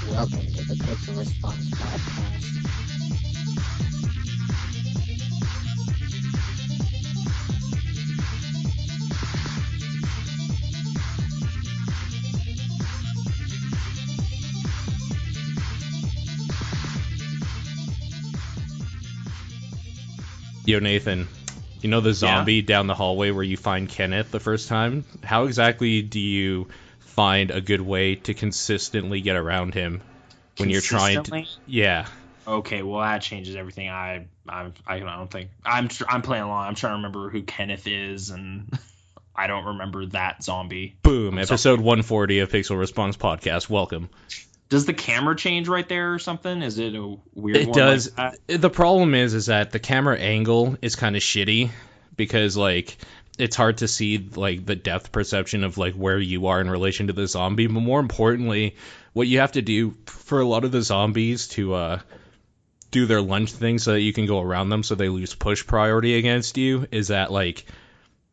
Welcome to the Pixel Response Podcast. Yo, Nathan, you know the zombie down the hallway where you find Kenneth the first time? How exactly do you find a good way to consistently get around him when you're trying to... Yeah. Okay, well that changes everything. I don't think I'm playing along. I'm trying to remember who Kenneth is, and I don't remember that zombie. Boom! Episode 140 of Pixel Response Podcast. Welcome. Does the camera change right there or something? Is it a weird one? It does. Like that? The problem is that the camera angle is kind of shitty because, like, it's hard to see, like, the depth perception of, like, where you are in relation to the zombie. But more importantly, what you have to do for a lot of the zombies to do their lunge thing so that you can go around them so they lose push priority against you is that, like,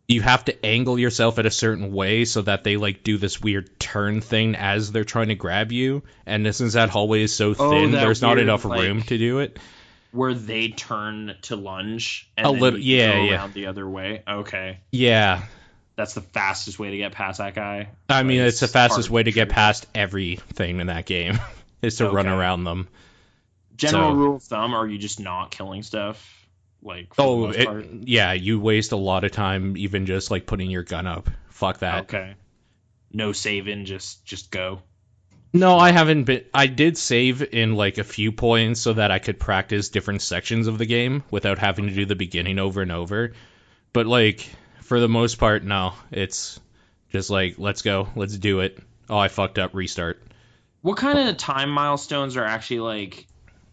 you have to angle yourself at a certain way so that they, like, do this weird turn thing as they're trying to grab you. And since that hallway is so thin, there's not enough room to do it. Where they turn to lunge and then you go around the other way. Okay. Yeah. That's the fastest way to get past that guy. I mean, it's the fastest way to get past everything in that game is to run around them. General rule of thumb, are you just not killing stuff? Like, for the most part? Yeah, you waste a lot of time even just, like, putting your gun up. Fuck that. Okay. No saving, just go. No, I haven't been... I did save in, like, a few points so that I could practice different sections of the game without having to do the beginning over and over. But, like, for the most part, no. It's just like, let's go. Let's do it. Oh, I fucked up. Restart. What kind of time milestones are actually, like,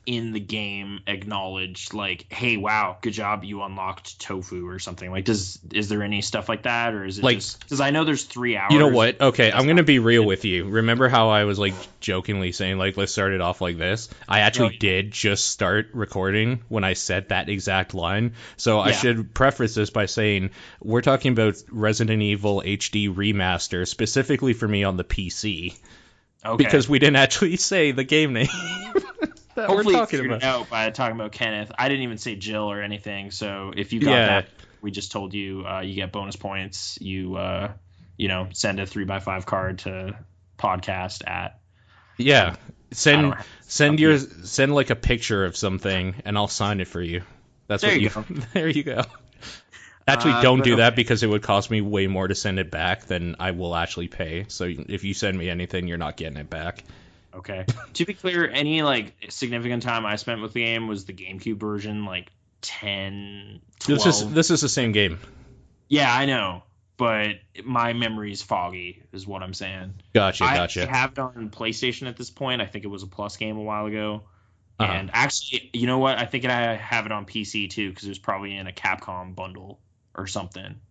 in the game acknowledged, like, hey, wow, good job, you unlocked tofu or something? Like, is there any stuff like that, or is it, like, just because I know there's 3 hours? You know what? Okay, I'm gonna be real with you. Remember how I was, like, jokingly saying, like, let's start it off like this? I actually did just start recording when I said that exact line. So I should preface this by saying we're talking about Resident Evil HD Remaster, specifically for me on the PC. Okay. Because we didn't actually say the game name. Hopefully you figured it out by talking about Kenneth. I didn't even say Jill or anything, so if you got that, we just told you you get bonus points. You send a 3x5 card to podcast at. Yeah, send like a picture of something, and I'll sign it for you. That's there what you go. There you go. Actually, don't do that because it would cost me way more to send it back than I will actually pay. So if you send me anything, you're not getting it back. Okay. To be clear, any, like, significant time I spent with the game was the GameCube version, like 10, 12. This is the same game. Yeah, I know, but my memory's foggy, is what I'm saying. Gotcha. I have it on PlayStation at this point. I think it was a Plus game a while ago. Uh-huh. And actually, you know what? I think I have it on PC too, because it was probably in a Capcom bundle or something.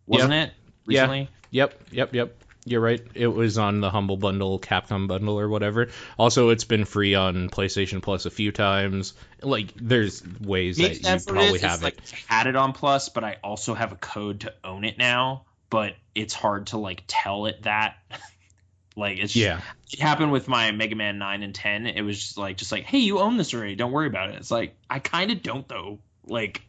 Wasn't it? Recently? Yeah. Yep. You're right. It was on the Humble Bundle, Capcom Bundle, or whatever. Also, it's been free on PlayStation Plus a few times. Like, there's ways that you probably have it. Like, I had it on Plus, but I also have a code to own it now. But it's hard to, like, tell it that. Like, it's just, it happened with my Mega Man 9 and 10. It was just like, hey, you own this already. Don't worry about it. It's like, I kind of don't, though. Like,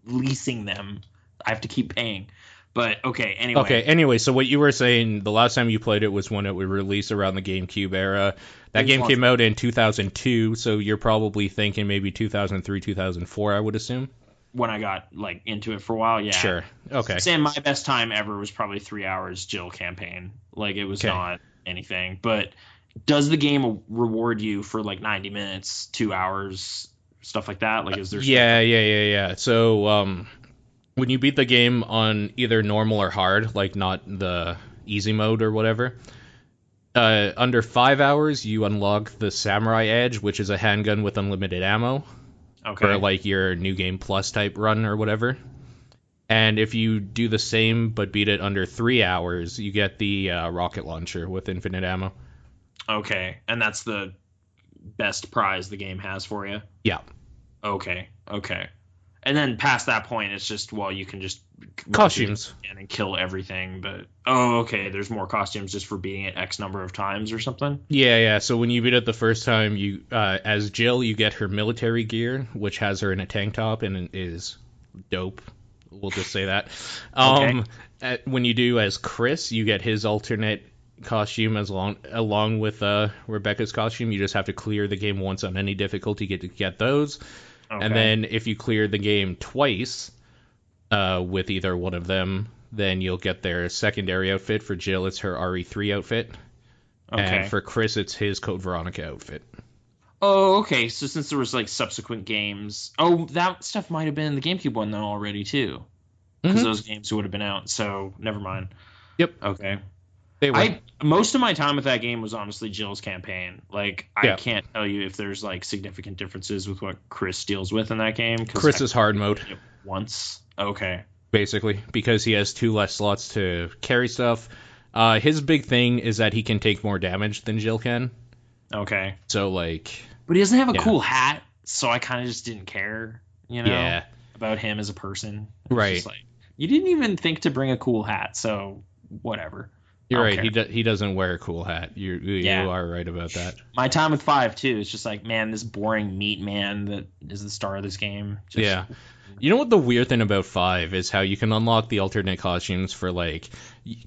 leasing them, I have to keep paying. But, okay, anyway. So what you were saying, the last time you played it was when it was released around the GameCube era. That game came out in 2002, so you're probably thinking maybe 2003, 2004, I would assume? When I got, like, into it for a while, yeah. Sure, okay. Saying my best time ever was probably 3 hours Jill campaign. Like, it was not anything. But does the game reward you for, like, 90 minutes, 2 hours, stuff like that? Like, is there stuff? Yeah. So, when you beat the game on either normal or hard, like not the easy mode or whatever, under 5 hours, you unlock the Samurai Edge, which is a handgun with unlimited ammo. Okay. For, like, your New Game Plus type run or whatever. And if you do the same but beat it under 3 hours, you get the rocket launcher with infinite ammo. Okay. And that's the best prize the game has for you? Yeah. Okay. And then past that point, it's just, well, you can just costumes and kill everything. But okay, there's more costumes just for beating it X number of times or something. Yeah. So when you beat it the first time, you as Jill, you get her military gear, which has her in a tank top and is dope. We'll just say that. Okay. When you do as Chris, you get his alternate costume along with Rebecca's costume. You just have to clear the game once on any difficulty to get those. Okay. And then if you clear the game twice with either one of them, then you'll get their secondary outfit. For Jill, it's her RE3 outfit. Okay. And for Chris, it's his Code Veronica outfit. Oh, okay. So since there was like subsequent games, that stuff might have been in the GameCube one though already too, because those games would have been out. So never mind. Yep. Okay. They were. Most of my time with that game was honestly Jill's campaign. Like, I can't tell you if there's like significant differences with what Chris deals with in that game. Chris is hard mode. Once. Okay. Basically, because he has 2 less slots to carry stuff. His big thing is that he can take more damage than Jill can. Okay. So, like... But he doesn't have a cool hat, so I kind of just didn't care, about him as a person. Right. Just like, you didn't even think to bring a cool hat, so whatever. You're right. He doesn't wear a cool hat. You are right about that. My time with 5 too. It's just like, man, this boring meat man that is the star of this game. Yeah. You know what the weird thing about 5 is how you can unlock the alternate costumes for like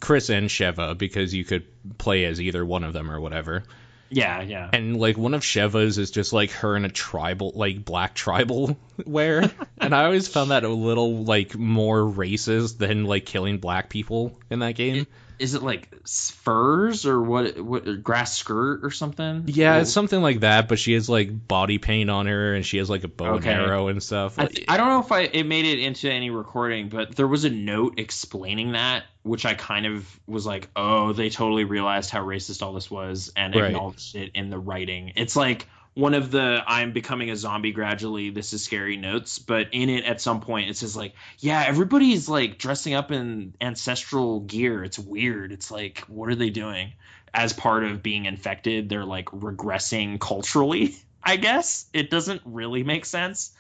Chris and Sheva because you could play as either one of them or whatever. Yeah. And like one of Sheva's is just like her in a tribal, like black tribal wear, and I always found that a little like more racist than like killing black people in that game. Is it like furs or what grass skirt or something? Yeah, it's something like that, but she has like body paint on her and she has like a bow and arrow and stuff. I don't know if it made it into any recording, but there was a note explaining that, which I kind of was like, oh, they totally realized how racist all this was and acknowledged it in the writing. It's like one of the I'm becoming a zombie gradually, this is scary notes, but in it at some point it says like, yeah, everybody's like dressing up in ancestral gear. It's weird. It's like, what are they doing? As part of being infected, they're like regressing culturally, I guess. It doesn't really make sense,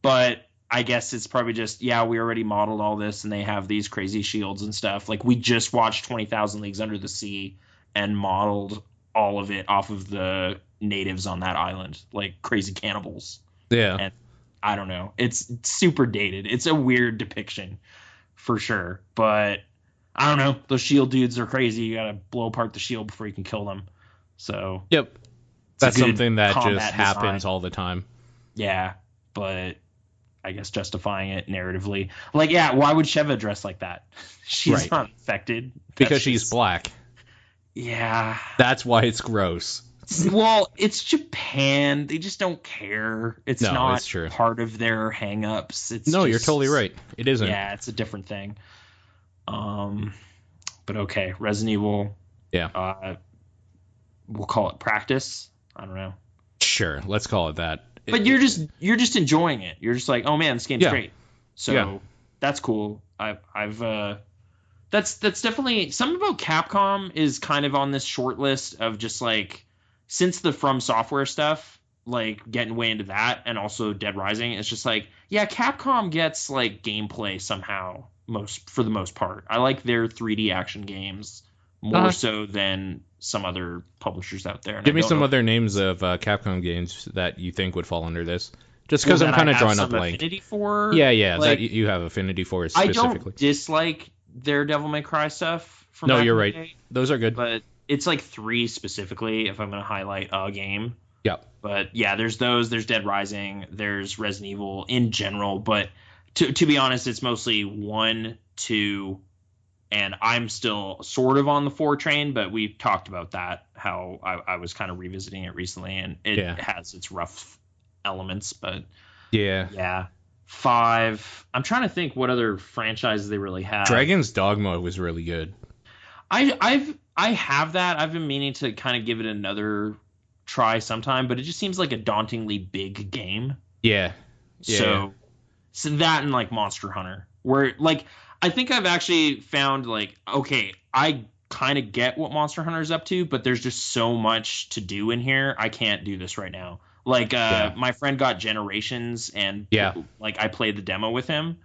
but I guess it's probably just, we already modeled all this and they have these crazy shields and stuff. Like we just watched 20,000 Leagues Under the Sea and modeled all of it off of the natives on that island, like crazy cannibals. Yeah. And I don't know. It's super dated. It's a weird depiction for sure. But I don't know. Those shield dudes are crazy. You got to blow apart the shield before you can kill them. So. Yep. That's something that just design. happens all the time. Yeah. But I guess justifying it narratively. Like, why would Sheva dress like that? She's not infected. Because she's black. Yeah. That's why it's gross. Well, it's Japan. They just don't care. It's not true. Part of their hang-ups. You're totally right. It isn't. Yeah, it's a different thing. But okay, Resident Evil. Yeah. We'll call it practice. I don't know. Sure, let's call it that. But you're just enjoying it. You're just like, oh man, this game's great. So that's cool. That's definitely something about Capcom is kind of on this short list of just like, since the From Software stuff, like getting way into that, and also Dead Rising, it's just like, Capcom gets like gameplay somehow for the most part. I like their 3D action games more so than some other publishers out there. And give me some other names of Capcom games that you think would fall under this. Just because I'm kind of drawing a blank. Affinity for? Yeah, like, that you have affinity for specifically. I don't dislike their Devil May Cry stuff. No, you're right. Those are good. But it's like 3 specifically, if I'm going to highlight a game. Yeah. But there's those. There's Dead Rising. There's Resident Evil in general. But to be honest, it's mostly 1, 2, and I'm still sort of on the 4 train. But we've talked about that, how I was kind of revisiting it recently, and it has its rough elements. But yeah. 5. I'm trying to think what other franchises they really have. Dragon's Dogma was really good. I have that. I've been meaning to kind of give it another try sometime, but it just seems like a dauntingly big game. Yeah. So that and like Monster Hunter, where like I think I've actually found like, okay, I kind of get what Monster Hunter is up to, but there's just so much to do in here. I can't do this right now. Like my friend got Generations, and like I played the demo with him,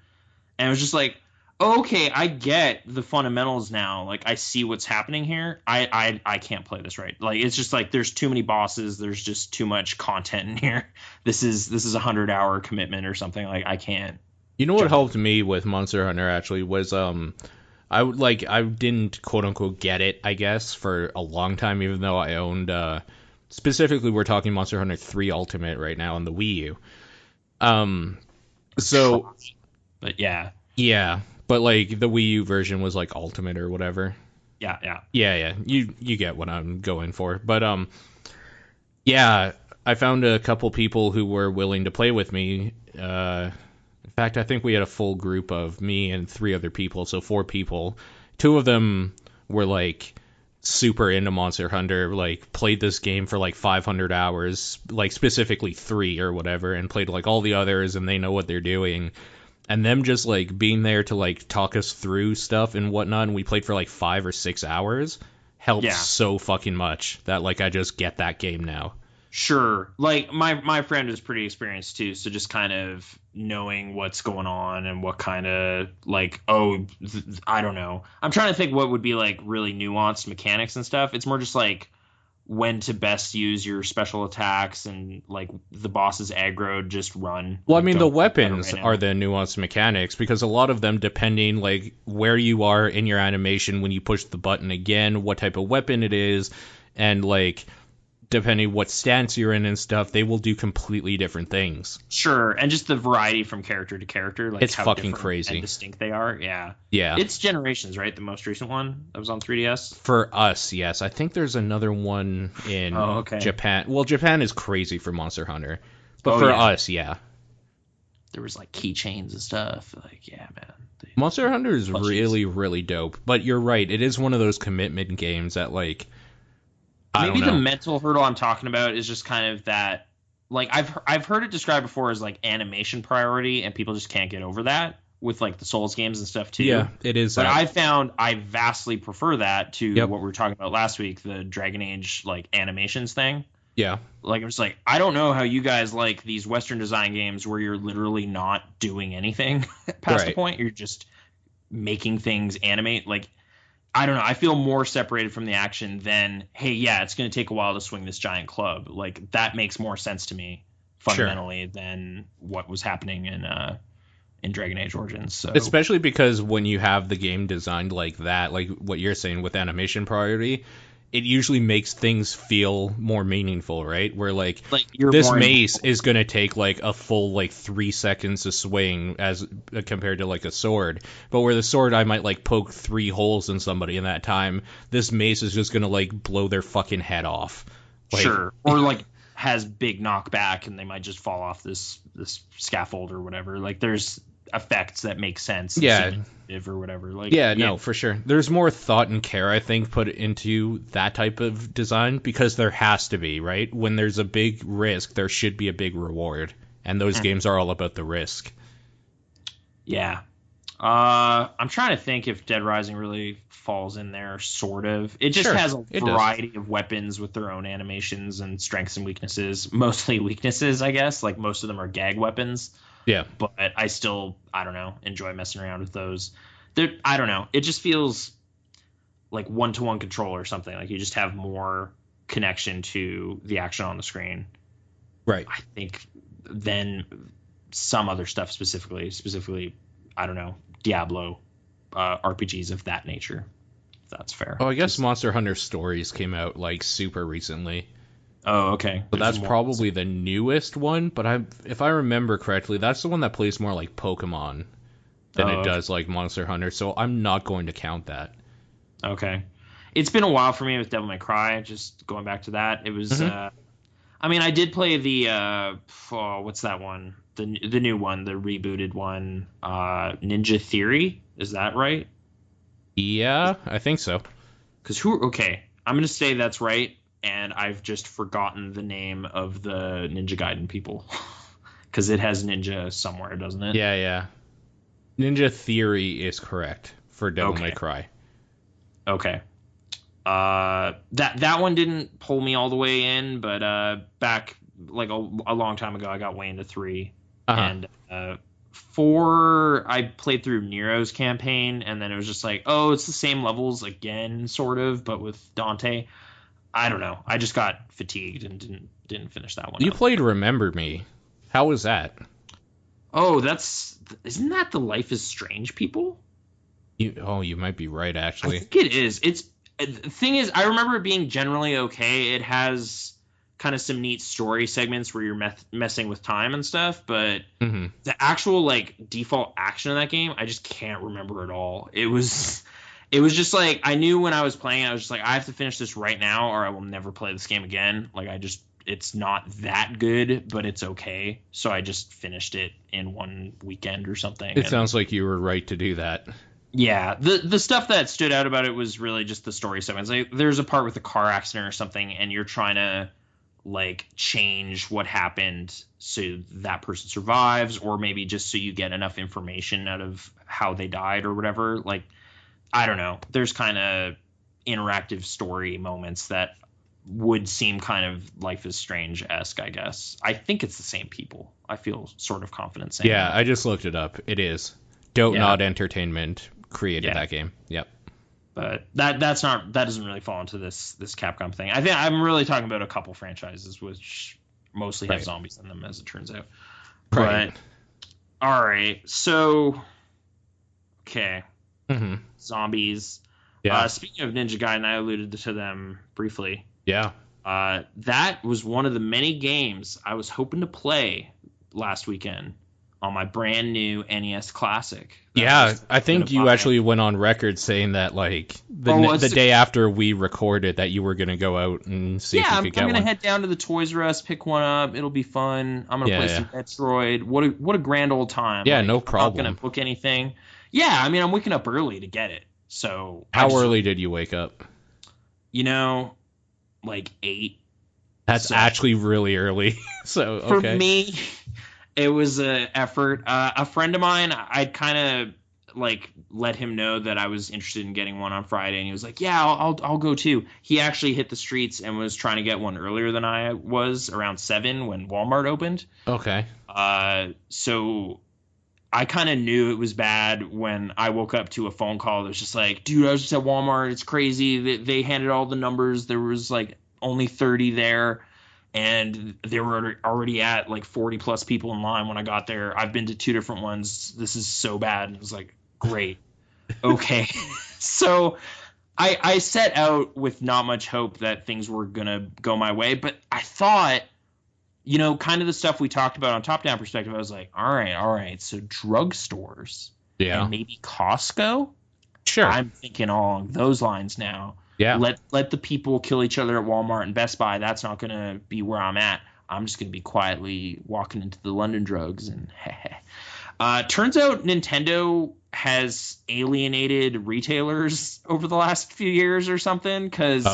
and it was just like, okay, I get the fundamentals now. Like I see what's happening here. I can't play this right. Like it's just like there's too many bosses. There's just too much content in here. This is a 100-hour commitment or something. Like I can't. You know what helped me with Monster Hunter actually was I didn't quote unquote get it, I guess, for a long time, even though I owned specifically we're talking Monster Hunter 3 Ultimate right now on the Wii U. But yeah. Yeah, but like the Wii U version was like Ultimate or whatever. Yeah. You get what I'm going for. But yeah, I found a couple people who were willing to play with me. In fact, I think we had a full group of me and 3 other people, so 4 people. 2 of them were like super into Monster Hunter, like played this game for like 500 hours, like specifically 3 or whatever, and played like all the others, and they know what they're doing. And them just like being there to like talk us through stuff and whatnot, and we played for like 5 or 6 hours, helped so fucking much that like I just get that game now. Sure. Like my friend is pretty experienced too, so just kind of knowing what's going on and what kind of like I don't know. I'm trying to think what would be like really nuanced mechanics and stuff. It's more just like when to best use your special attacks and like the boss's aggro, just run. Well, I mean the weapons are the nuanced mechanics because a lot of them depending like where you are in your animation when you push the button again, what type of weapon it is, and like depending what stance you're in and stuff, they will do completely different things. Sure, and just the variety from character to character, like it's how fucking crazy and distinct they are. Yeah. It's Generations, right? The most recent one that was on 3DS. For us, yes. I think there's another one in Japan. Well, Japan is crazy for Monster Hunter, but for us, yeah. There was like keychains and stuff. Like, yeah, man. Monster Hunter is really, really dope. But you're right, it is one of those commitment games that like. Maybe the mental hurdle I'm talking about is just kind of that, like I've heard it described before as like animation priority, and people just can't get over that with like the Souls games and stuff too. Yeah, it is. But I found I vastly prefer that to what we were talking about last week, the Dragon Age like animations thing. Yeah. Like it was like I don't know how you guys like these Western design games where you're literally not doing anything past the point. You're just making things animate. Like I don't know. I feel more separated from the action than, hey, yeah, it's going to take a while to swing this giant club. Like that makes more sense to me fundamentally than what was happening in Dragon Age Origins. So. Especially because when you have the game designed like that, like what you're saying with animation priority, it usually makes things feel more meaningful, right? Where like this mace is going to take like a full like 3 seconds to swing as compared to like a sword. But where the sword I might like poke 3 holes in somebody in that time, this mace is just going to like blow their fucking head off. Like, sure. Or like has big knockback and they might just fall off this scaffold or whatever. Like there's effects that make sense. Or whatever. Like no, for sure. There's more thought and care, I think, put into that type of design because there has to be, right? When there's a big risk, there should be a big reward, and those games are all about the risk. Yeah. I'm trying to think if Dead Rising really falls in there, sort of. It just has a variety of weapons with their own animations and strengths and weaknesses. Mostly weaknesses, I guess. Like most of them are gag weapons. Yeah. But I still, I don't know, enjoy messing around with those. I don't know. It just feels like one-to-one control or something. Like you just have more connection to the action on the screen. Right. I think than some other stuff specifically, I don't know, Diablo, RPGs of that nature. If that's fair. Oh, I guess Monster Hunter Stories came out like super recently. Oh, okay. So that's probably the newest one, but if I remember correctly, that's the one that plays more like Pokemon than it does like Monster Hunter, so I'm not going to count that. Okay. It's been a while for me with Devil May Cry, just going back to that. It was, I mean, I did play the, what's that one? The new one, the rebooted one, Ninja Theory. Is that right? Yeah, I think so. Because I'm going to say that's right. And I've just forgotten the name of the Ninja Gaiden people. Because it has ninja somewhere, doesn't it? Yeah. Ninja Theory is correct for Devil May Cry. Okay. That one didn't pull me all the way in, but back like a long time ago, I got way into 3. Uh-huh. And 4, I played through Nero's campaign, and then it was just like, oh, it's the same levels again, sort of, but with Dante. I don't know. I just got fatigued and didn't finish that one. You played Remember Me. How was that? Oh, isn't that the Life is Strange people? You might be right, actually. I think it is. The thing is, I remember it being generally okay. It has kind of some neat story segments where you're messing with time and stuff, but the actual like default action of that game, I just can't remember at all. It was just like, I knew when I was playing, I was just like, I have to finish this right now or I will never play this game again. Like, it's not that good, but it's okay. So I just finished it in one weekend or something. It sounds like you were right to do that. Yeah, the stuff that stood out about it was really just the story segments. Like, there's a part with a car accident or something, and you're trying to like change what happened so that person survives, or maybe just so you get enough information out of how they died or whatever. Like, I don't know. There's kind of interactive story moments that would seem kind of Life is Strange-esque, I guess. I think it's the same people. I feel sort of confident saying that. I just looked it up. It is. Nod Entertainment created that game. Yep. But that doesn't really fall into this Capcom thing. I think I'm really talking about a couple franchises which mostly have zombies in them, as it turns out. Right. But all right, so okay, zombies. Yeah. Speaking of Ninja Gaiden, I alluded to them briefly. Yeah. That was one of the many games I was hoping to play last weekend on my brand new NES Classic. Yeah, I think you actually went on record saying that, like, the day after we recorded, that you were going to go out and see if you could get one. I'm going to head down to the Toys R Us, pick one up. It'll be fun. I'm going to play some Metroid. What a grand old time. Yeah, no problem. I'm not going to book anything. Yeah, I mean, I'm waking up early to get it. So how early did you wake up? Like 8. That's actually really early. So, okay. For me, it was an effort. A friend of mine, I'd kind of like let him know that I was interested in getting one on Friday, and he was like, "Yeah, I'll go too." He actually hit the streets and was trying to get one earlier than I was, around 7 when Walmart opened. Okay. So I kind of knew it was bad when I woke up to a phone call that was just like, "Dude, I was just at Walmart. It's crazy. They handed all the numbers. There was like only 30 there." And they were already at like 40 plus people in line when I got there. I've been to 2 different ones. This is so bad. And it was like, great. Okay. So I set out with not much hope that things were going to go my way. But I thought, kind of the stuff we talked about on Top Down Perspective, I was like, all right. So drugstores. Yeah. And maybe Costco. Sure. I'm thinking along those lines now. Yeah. Let the people kill each other at Walmart and Best Buy. That's not going to be where I'm at. I'm just going to be quietly walking into the London drugs and turns out Nintendo has alienated retailers over the last few years or something, because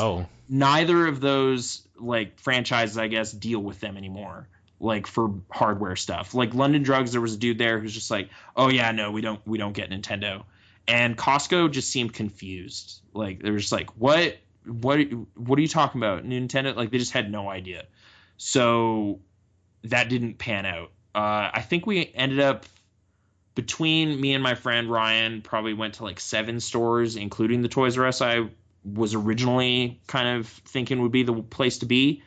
neither of those like franchises, I guess, deal with them anymore. Like for hardware stuff, like London Drugs, there was a dude there who's just like, "Oh yeah, no, we don't get Nintendo." And Costco just seemed confused. Like, they were just like, what are you talking about? Nintendo? Like, they just had no idea. So that didn't pan out. I think we ended up, between me and my friend Ryan, probably went to like 7 stores, including the Toys R Us I was originally kind of thinking would be the place to be.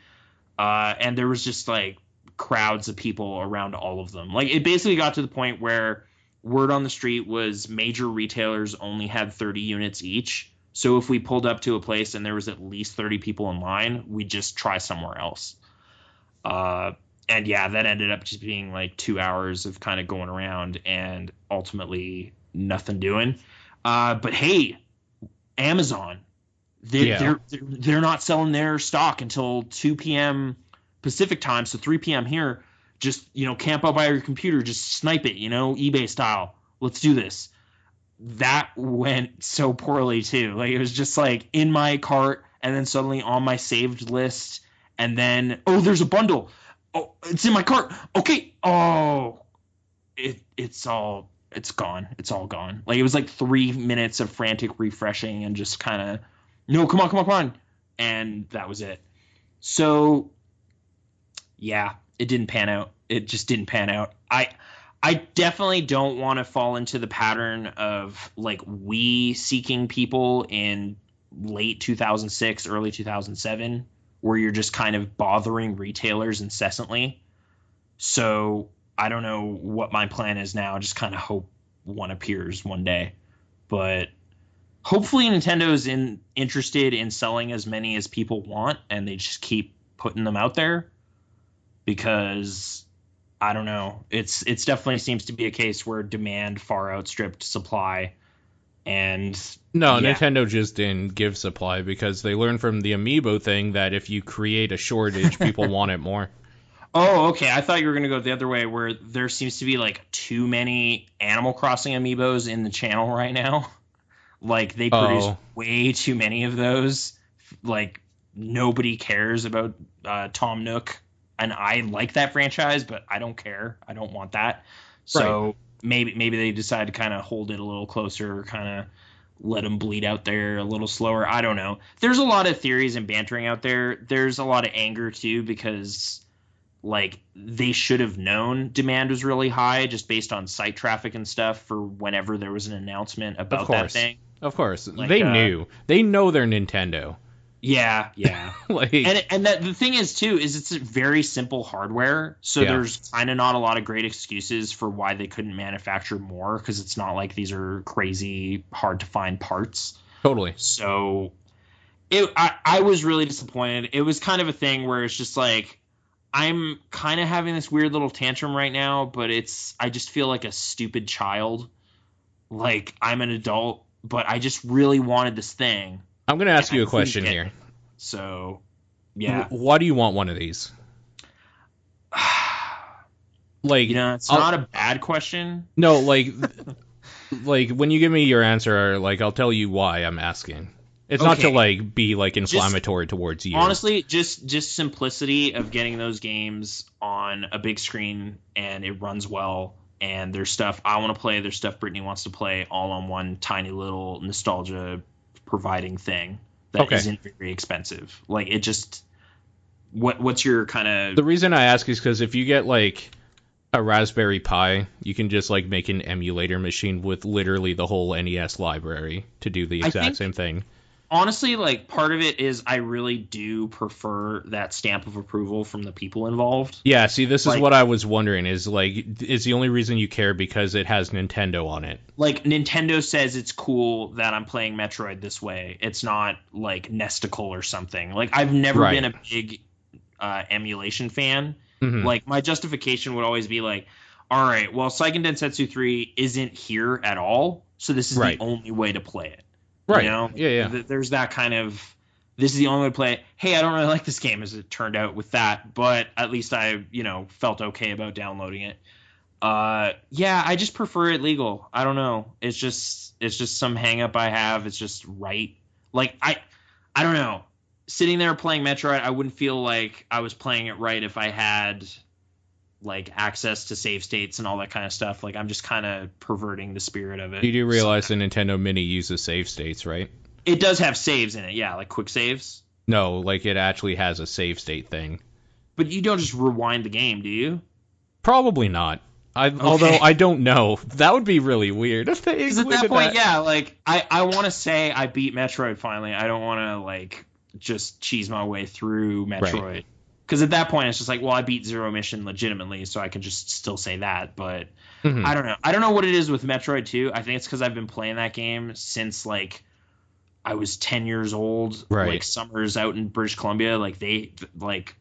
And there was just like crowds of people around all of them. Like, it basically got to the point where word on the street was major retailers only had 30 units each. So if we pulled up to a place and there was at least 30 people in line, we'd just try somewhere else. And yeah, that ended up just being like 2 hours of kind of going around and ultimately nothing doing. But hey, Amazon, they're not selling their stock until 2 p.m. Pacific time, so 3 p.m. here. Just, camp out by your computer, just snipe it, eBay style. Let's do this. That went so poorly too. Like, it was just like in my cart and then suddenly on my saved list. And then, there's a bundle. Oh, it's in my cart. Okay. Oh, it's gone. It's all gone. Like, it was like 3 minutes of frantic refreshing and just kind of, no, come on. And that was it. So, yeah, it didn't pan out. It just didn't pan out. I definitely don't want to fall into the pattern of like Wii seeking people in late 2006, early 2007, where you're just kind of bothering retailers incessantly. So I don't know what my plan is now. Just kind of hope one appears one day, but hopefully Nintendo is interested in selling as many as people want, and they just keep putting them out there, because I don't know. It's definitely seems to be a case where demand far outstripped supply, and no, yeah. Nintendo just didn't give supply because they learned from the Amiibo thing that if you create a shortage, people want it more. Oh, okay. I thought you were going to go the other way, where there seems to be like too many Animal Crossing Amiibos in the channel right now. Like they produce way too many of those. Like nobody cares about Tom Nook. And I like that franchise, but I don't care. I don't want that. So maybe they decide to kind of hold it a little closer, kind of let them bleed out there a little slower. I don't know. There's a lot of theories and bantering out there. There's a lot of anger too, because like they should have known demand was really high just based on site traffic and stuff for whenever there was an announcement about that thing. Of course. Like, they knew. They know they're Nintendo. Yeah. Like, and that the thing is too is it's a very simple hardware, so there's kind of not a lot of great excuses for why they couldn't manufacture more, because it's not like these are crazy hard to find parts. Totally. So I was really disappointed. It was kind of a thing where it's just like I'm kind of having this weird little tantrum right now, but I just feel like a stupid child. Like I'm an adult, but I just really wanted this thing. I'm going to ask you a question here. So, yeah. Why do you want one of these? Like, it's not a bad question. No, like when you give me your answer, like I'll tell you why I'm asking. It's not to like be like inflammatory towards you. Honestly, just simplicity of getting those games on a big screen and it runs well, and there's stuff I want to play, there's stuff Brittany wants to play, all on one tiny little nostalgia providing thing that isn't very expensive. Like it just what's your kind of... The reason I ask is because if you get like a Raspberry Pi, you can just like make an emulator machine with literally the whole NES library to do the exact same thing. Honestly, like part of it is I really do prefer that stamp of approval from the people involved. Yeah, see, this is what I was wondering, is the only reason you care because it has Nintendo on it. Like Nintendo says it's cool that I'm playing Metroid this way. It's not like Nesticle or something. Like I've never been a big emulation fan. Mm-hmm. Like my justification would always be like, all right, well, Seiken Densetsu 3 isn't here at all, so this is the only way to play it. Right. You know? Yeah. There's that kind of, this is the only way to play it. Hey, I don't really like this game, as it turned out with that, but at least I, felt okay about downloading it. Yeah, I just prefer it legal. I don't know. It's just some hang up I have. It's just right. Like I don't know. Sitting there playing Metroid, I wouldn't feel like I was playing it right if I had like access to save states and all that kind of stuff. Like I'm just kind of perverting the spirit of it. You do realize the Nintendo Mini uses save states, right? It does have saves in it, yeah, like quick saves. No, like it actually has a save state thing. But you don't just rewind the game, do you? Probably not. Although I don't know. That would be really weird if they included at that point, yeah, like I want to say I beat Metroid finally. I don't want to like just cheese my way through Metroid. Right. Because at that point, it's just like, well, I beat Zero Mission legitimately, so I can just still say that. But I don't know. I don't know what it is with Metroid 2. I think it's because I've been playing that game since, like, I was 10 years old. Right. Like, summers out in British Columbia. Like,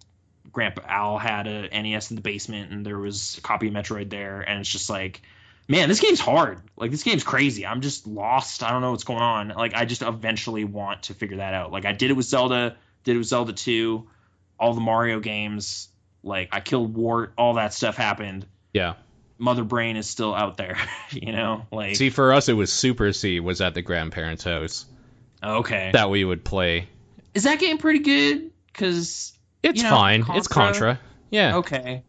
Grandpa Al had a NES in the basement, and there was a copy of Metroid there. And it's just like, man, this game's hard. Like, this game's crazy. I'm just lost. I don't know what's going on. Like, I just eventually want to figure that out. Like, I did it with Zelda. Did it with Zelda 2. All the Mario games, like I killed Wart, all that stuff happened. Yeah. Mother Brain is still out there, like. See, for us, it was Super C was at the grandparents' house. Okay. That we would play. Is that game pretty good? Because it's fine. Contra? It's Contra. Yeah. Okay.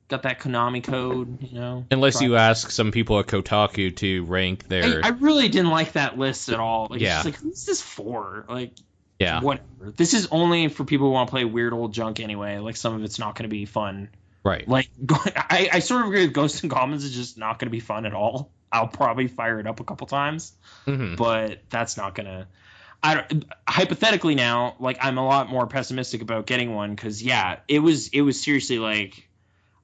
Got that Konami code, Unless you ask some people at Kotaku to rank their. I really didn't like that list at all. Like, yeah. It's just like, who's this for? Like. Yeah. Whatever. This is only for people who want to play weird old junk anyway. Like, some of it's not going to be fun. Right. Like, I sort of agree with Ghosts and Goblins is just not going to be fun at all. I'll probably fire it up a couple times, but that's not going to. Hypothetically now, like, I'm a lot more pessimistic about getting one because it was seriously like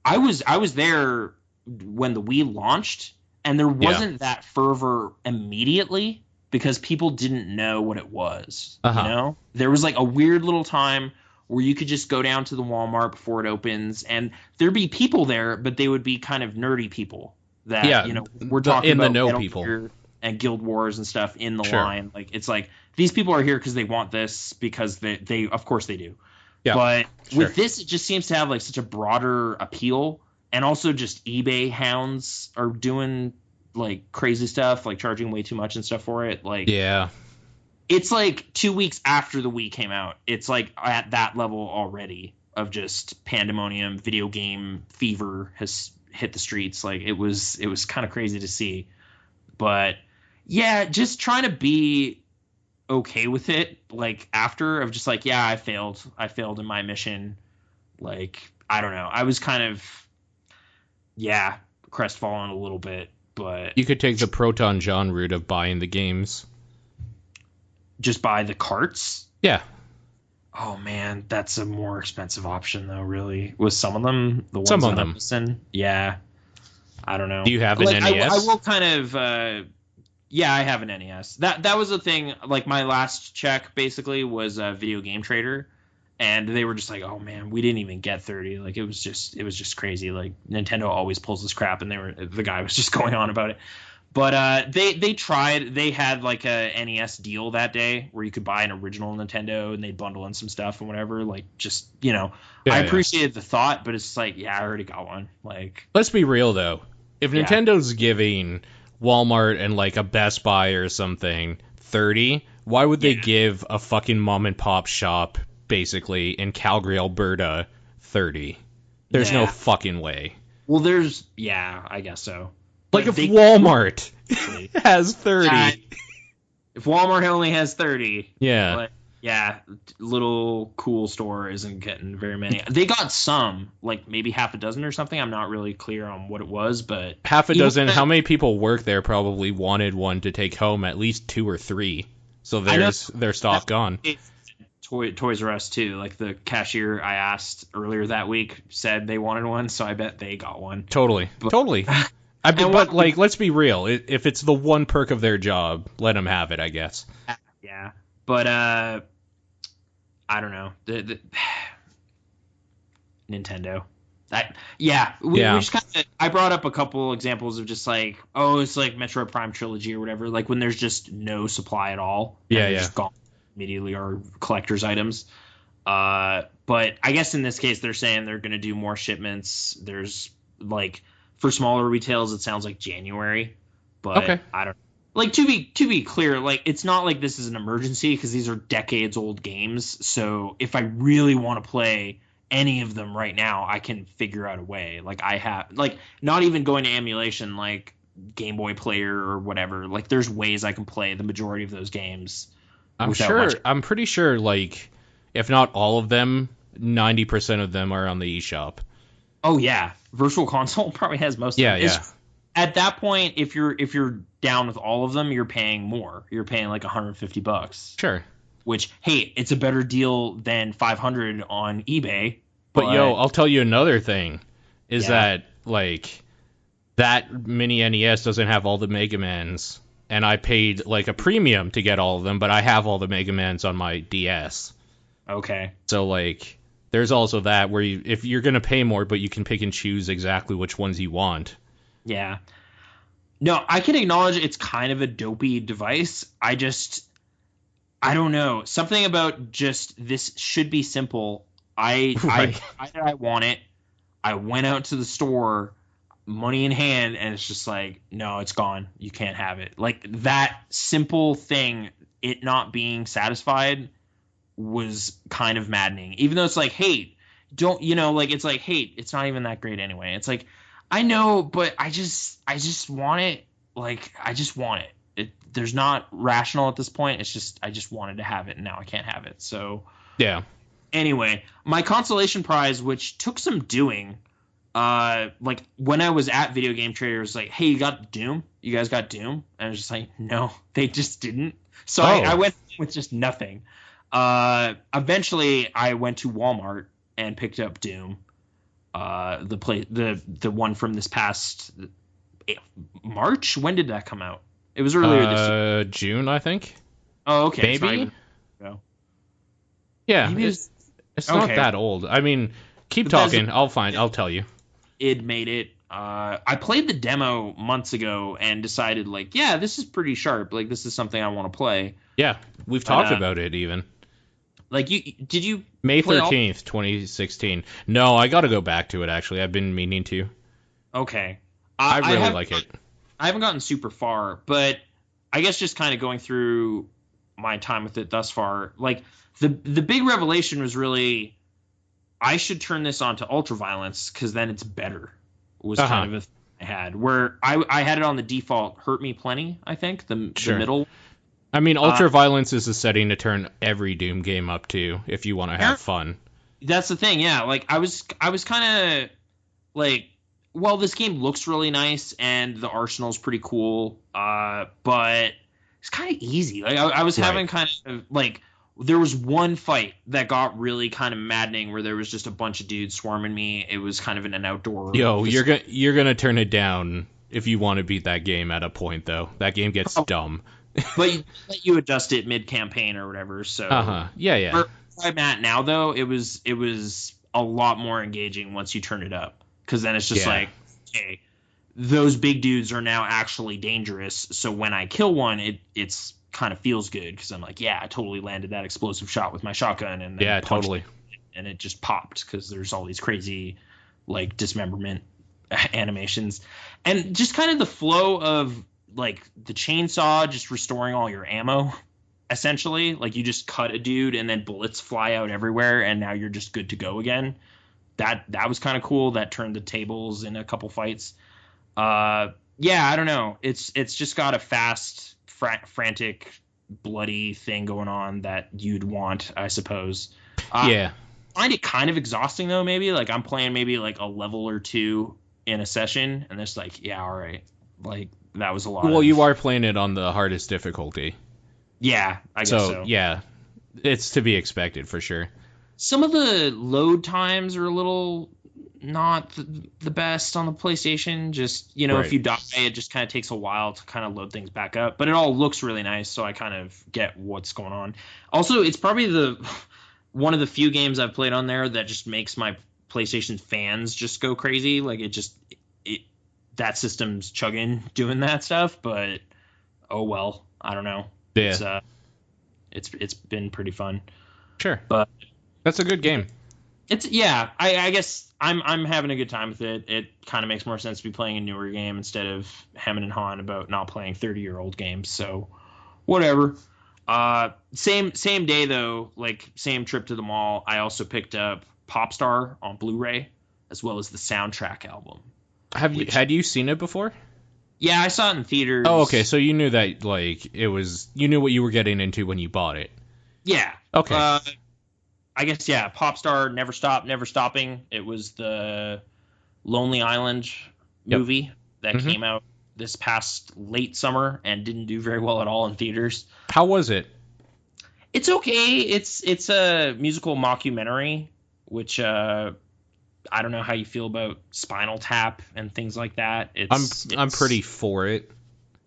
I was there when the Wii launched, and there wasn't that fervor immediately because people didn't know what it was. You know, there was like a weird little time where you could just go down to the Walmart before it opens, and there'd be people there, but they would be kind of nerdy people that we're talking in about the know Metal people Gear and Guild Wars and stuff in the line. Like, it's like these people are here because they want this because they of course they do. Yeah, but with this, it just seems to have like such a broader appeal, and also just eBay hounds are doing like crazy stuff, like charging way too much and stuff for it. Like, it's like 2 weeks after the Wii came out. It's like at that level already of just pandemonium. Video game fever has hit the streets. Like, it was kind of crazy to see. But yeah, just trying to be okay with it. Like, after of just like, I failed in my mission. Like, I don't know. I was kind of crestfallen a little bit. But you could take the Proton John route of buying the games. Just buy the carts? Yeah. Oh man, that's a more expensive option though, really. With some of them, the ones some of that them. I'm missing, I don't know. Do you have an NES? I will kind of I have an NES. That was a thing. Like, my last check basically was a Video Game Trader, and they were just like, "Oh man, we didn't even get 30." Like, it was just crazy. Like, Nintendo always pulls this crap, and the guy was just going on about it. But they tried. They had like a NES deal that day where you could buy an original Nintendo and they'd bundle in some stuff and whatever. Like, just I appreciated the thought, but it's just like, I already got one. Like, let's be real though. If Nintendo's giving Walmart and like a Best Buy or something 30, why would they give a fucking mom and pop shop basically in Calgary, Alberta 30? There's no fucking way. Well, I guess so. Like, if Walmart has 30. If Walmart only has 30. Yeah. But, little cool store isn't getting very many. They got some, like maybe half a dozen or something. I'm not really clear on what it was, but... Half a dozen? How many people work there probably wanted one to take home? At least 2 or 3. So there's their stock gone. Toys R Us, too. Like, the cashier I asked earlier that week said they wanted one, so I bet they got one. Totally. Totally. But like, let's be real. If it's the one perk of their job, let them have it, I guess. Yeah, but I don't know. Nintendo. We just kind of. I brought up a couple examples of just like, it's like Metroid Prime Trilogy or whatever. Like, when there's just no supply at all. Just gone immediately, or collector's items. But I guess in this case, they're saying they're going to do more shipments. There's like. For smaller retails, it sounds like January, but I don't. Like, to be clear, like, it's not like this is an emergency because these are decades old games. So if I really want to play any of them right now, I can figure out a way. Like, I have, like, not even going to emulation, like Game Boy Player or whatever. Like, there's ways I can play the majority of those games. I'm pretty sure, like, if not all of them, 90% of them are on the eShop. Oh yeah, Virtual Console probably has most of them. Yeah. At that point, if you're down with all of them, you're paying more. You're paying like $150. Sure. Which, hey, it's a better deal than $500 on eBay. But I'll tell you another thing is that like that mini NES doesn't have all the Mega Mans, and I paid like a premium to get all of them, but I have all the Mega Mans on my DS. Okay. So like. There's also that where if you're going to pay more, but you can pick and choose exactly which ones you want. Yeah. No, I can acknowledge it's kind of a dopey device. I don't know. Something about just this should be simple. I want it. I went out to the store, money in hand, and it's just like, no, it's gone. You can't have it. Like, that simple thing, it not being satisfied was kind of maddening. Even though it's like, hey, don't, like, it's like, hey, it's not even that great anyway. It's like, I know, but I just want it. Like, I just want it. there's not rational at this point. It's just I just wanted to have it, and now I can't have it. So yeah. Anyway, my consolation prize, which took some doing, like when I was at Video Game Trader, it was like, hey, you got Doom? You guys got Doom? And I was just like, no, they just didn't. So I went with just nothing. Eventually, I went to Walmart and picked up Doom, the one from this past March. When did that come out? It was earlier this year. June, I think. Oh, okay. Maybe. No. Yeah, Maybe it's not that old. I mean, keep talking. I'll tell you. It made it. I played the demo months ago and decided, like, yeah, this is pretty sharp. Like, this is something I want to play. Yeah, we've talked about it even. Like, did you May 13th, 2016. No, I got to go back to it, actually. I've been meaning to. Okay. I really like it. I haven't gotten super far, but I guess just kind of going through my time with it thus far, like, the big revelation was really, I should turn this on to ultraviolence because then it's better. Was kind of a thing I had where I had it on the default hurt me plenty. I think the middle. I mean, ultraviolence is a setting to turn every Doom game up to if you want to have fun. That's the thing, yeah. Like I was kind of like, well, this game looks really nice and the arsenal's pretty cool, but it's kind of easy. Like I was having kind of like. There was one fight that got really kind of maddening where there was just a bunch of dudes swarming me. It was kind of in an outdoor. Yo, you're gonna turn it down if you want to beat that game at a point, though. That game gets dumb. But you adjust it mid campaign or whatever. So yeah. Where I'm at now, though, it was a lot more engaging once you turn it up, because then it's just like, okay, those big dudes are now actually dangerous. So when I kill one, it's kind of feels good because I'm like, yeah, I totally landed that explosive shot with my shotgun, and then totally, and it just popped because there's all these crazy like dismemberment animations, and just kind of the flow of like the chainsaw just restoring all your ammo. Essentially, like you just cut a dude and then bullets fly out everywhere, and now you're just good to go again. That was kind of cool. That turned the tables in a couple fights. I don't know. It's just got a fast, frantic, bloody thing going on that you'd want, I suppose. I find it kind of exhausting though. Maybe like I'm playing maybe like a level or two in a session, and it's like, yeah, all right, like that was a lot. Well, you are playing it on the hardest difficulty. Yeah, I guess so. Yeah, it's to be expected for sure. Some of the load times are a little not the best on the PlayStation. Just, if you die, it just kind of takes a while to kind of load things back up. But it all looks really nice, so I kind of get what's going on. Also, it's probably one of the few games I've played on there that just makes my PlayStation fans just go crazy. Like that system's chugging doing that stuff, but oh well, I don't know. Yeah. It's been pretty fun. Sure. But that's a good game. I guess I'm having a good time with it. It kind of makes more sense to be playing a newer game instead of hemming and hawing about not playing 30-year-old games. So whatever. Same day though, like same trip to the mall, I also picked up Popstar on Blu-ray as well as the soundtrack album. Had you seen it before? Yeah, I saw it in theaters. Oh, okay. So you knew that, like, you knew what you were getting into when you bought it. Yeah. Okay. I guess, yeah, Popstar, Never Stop, Never Stopping. It was the Lonely Island movie that came out this past late summer and didn't do very well at all in theaters. How was it? It's okay. It's a musical mockumentary, which I don't know how you feel about Spinal Tap and things like that. I'm pretty for it.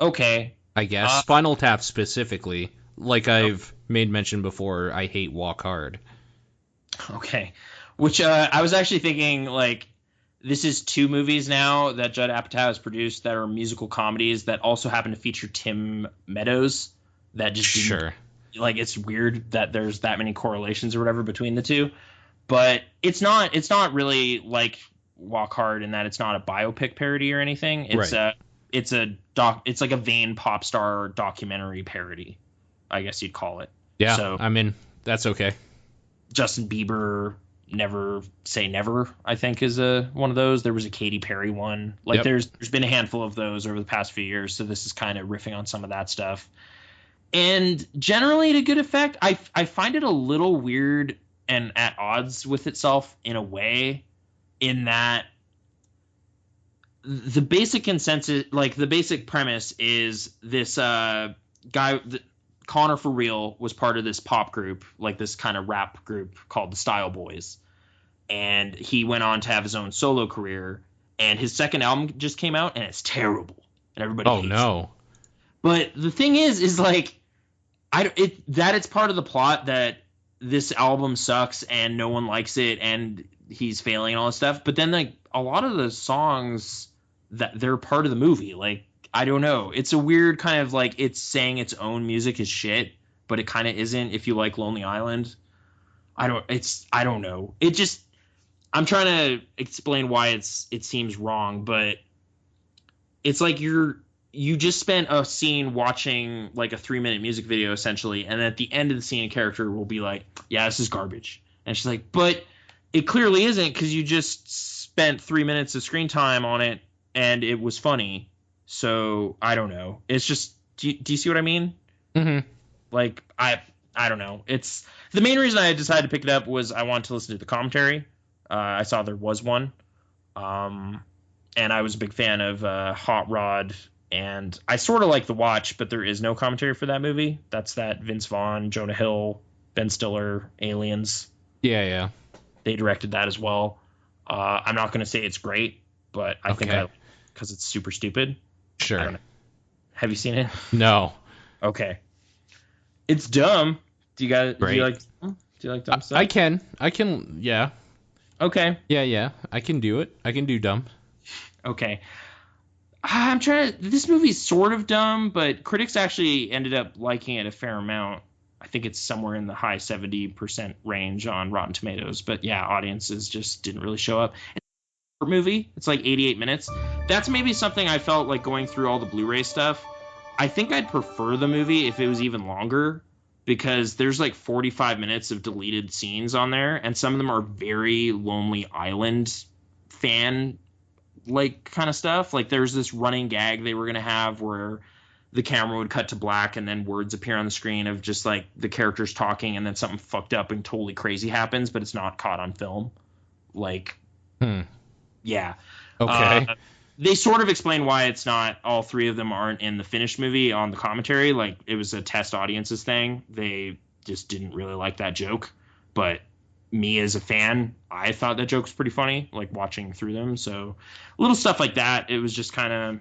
Okay. I guess Spinal Tap specifically, like I've made mention before, I hate Walk Hard. Okay. Which I was actually thinking, like, this is two movies now that Judd Apatow has produced that are musical comedies that also happen to feature Tim Meadows. That just sure. Like, it's weird that there's that many correlations or whatever between the two. But it's not really like Walk Hard in that it's not a biopic parody or anything. It's it's like a vain pop star documentary parody, I guess you'd call it. Yeah, so I mean, that's okay. Justin Bieber, Never Say Never, I think, is one of those. There was a Katy Perry one. Like, Yep. there's been a handful of those over the past few years, so this is kind of riffing on some of that stuff. And generally to good effect. I find it a little weird and at odds with itself in a way, in that the basic consensus, like the basic premise, is this guy, Connor for Real, was part of this pop group, like this kind of rap group called the Style Boys, and he went on to have his own solo career. And his second album just came out, and it's terrible, and everybody hates it. But the thing is like, it's part of the plot that this album sucks and no one likes it and he's failing and all this stuff. But then, like, a lot of the songs, that they're part of the movie. Like, I don't know. It's a weird kind of, like, it's saying its own music is shit, but it kind of isn't if you like Lonely Island. I don't know. It just, I'm trying to explain why it seems wrong, but it's like you just spent a scene watching like a 3-minute music video essentially, and at the end of the scene, a character will be like, yeah, this is garbage. And she's like, but it clearly isn't, because you just spent 3 minutes of screen time on it and it was funny. So I don't know. It's just, do you see what I mean? Mm-hmm. Like, I don't know. It's the main reason I decided to pick it up was I wanted to listen to the commentary. I saw there was one. And I was a big fan of Hot Rod. And I sort of like The Watch, but there is no commentary for that movie. That's that Vince Vaughn, Jonah Hill, Ben Stiller, Aliens. Yeah. They directed that as well. I'm not going to say it's great, but I think because it's super stupid. Sure. Have you seen it? No. Okay. It's dumb. Do you like dumb stuff? I can. Yeah. Okay. Yeah. I can do it. I can do dumb. Okay. This movie's sort of dumb, but critics actually ended up liking it a fair amount. I think it's somewhere in the high 70% range on Rotten Tomatoes. But yeah, audiences just didn't really show up. It's a short movie. It's like 88 minutes. That's maybe something I felt like going through all the Blu-ray stuff. I think I'd prefer the movie if it was even longer, because there's like 45 minutes of deleted scenes on there, and some of them are very Lonely Island fan like kind of stuff. Like, there's this running gag they were going to have where the camera would cut to black and then words appear on the screen of just like the characters talking, and then something fucked up and totally crazy happens, but it's not caught on film. Like, yeah. Okay. They sort of explain why it's not, all three of them aren't in the finished movie on the commentary. Like, it was a test audiences thing. They just didn't really like that joke. But me as a fan, I thought that joke was pretty funny, like watching through them. So little stuff like that. It was just kind of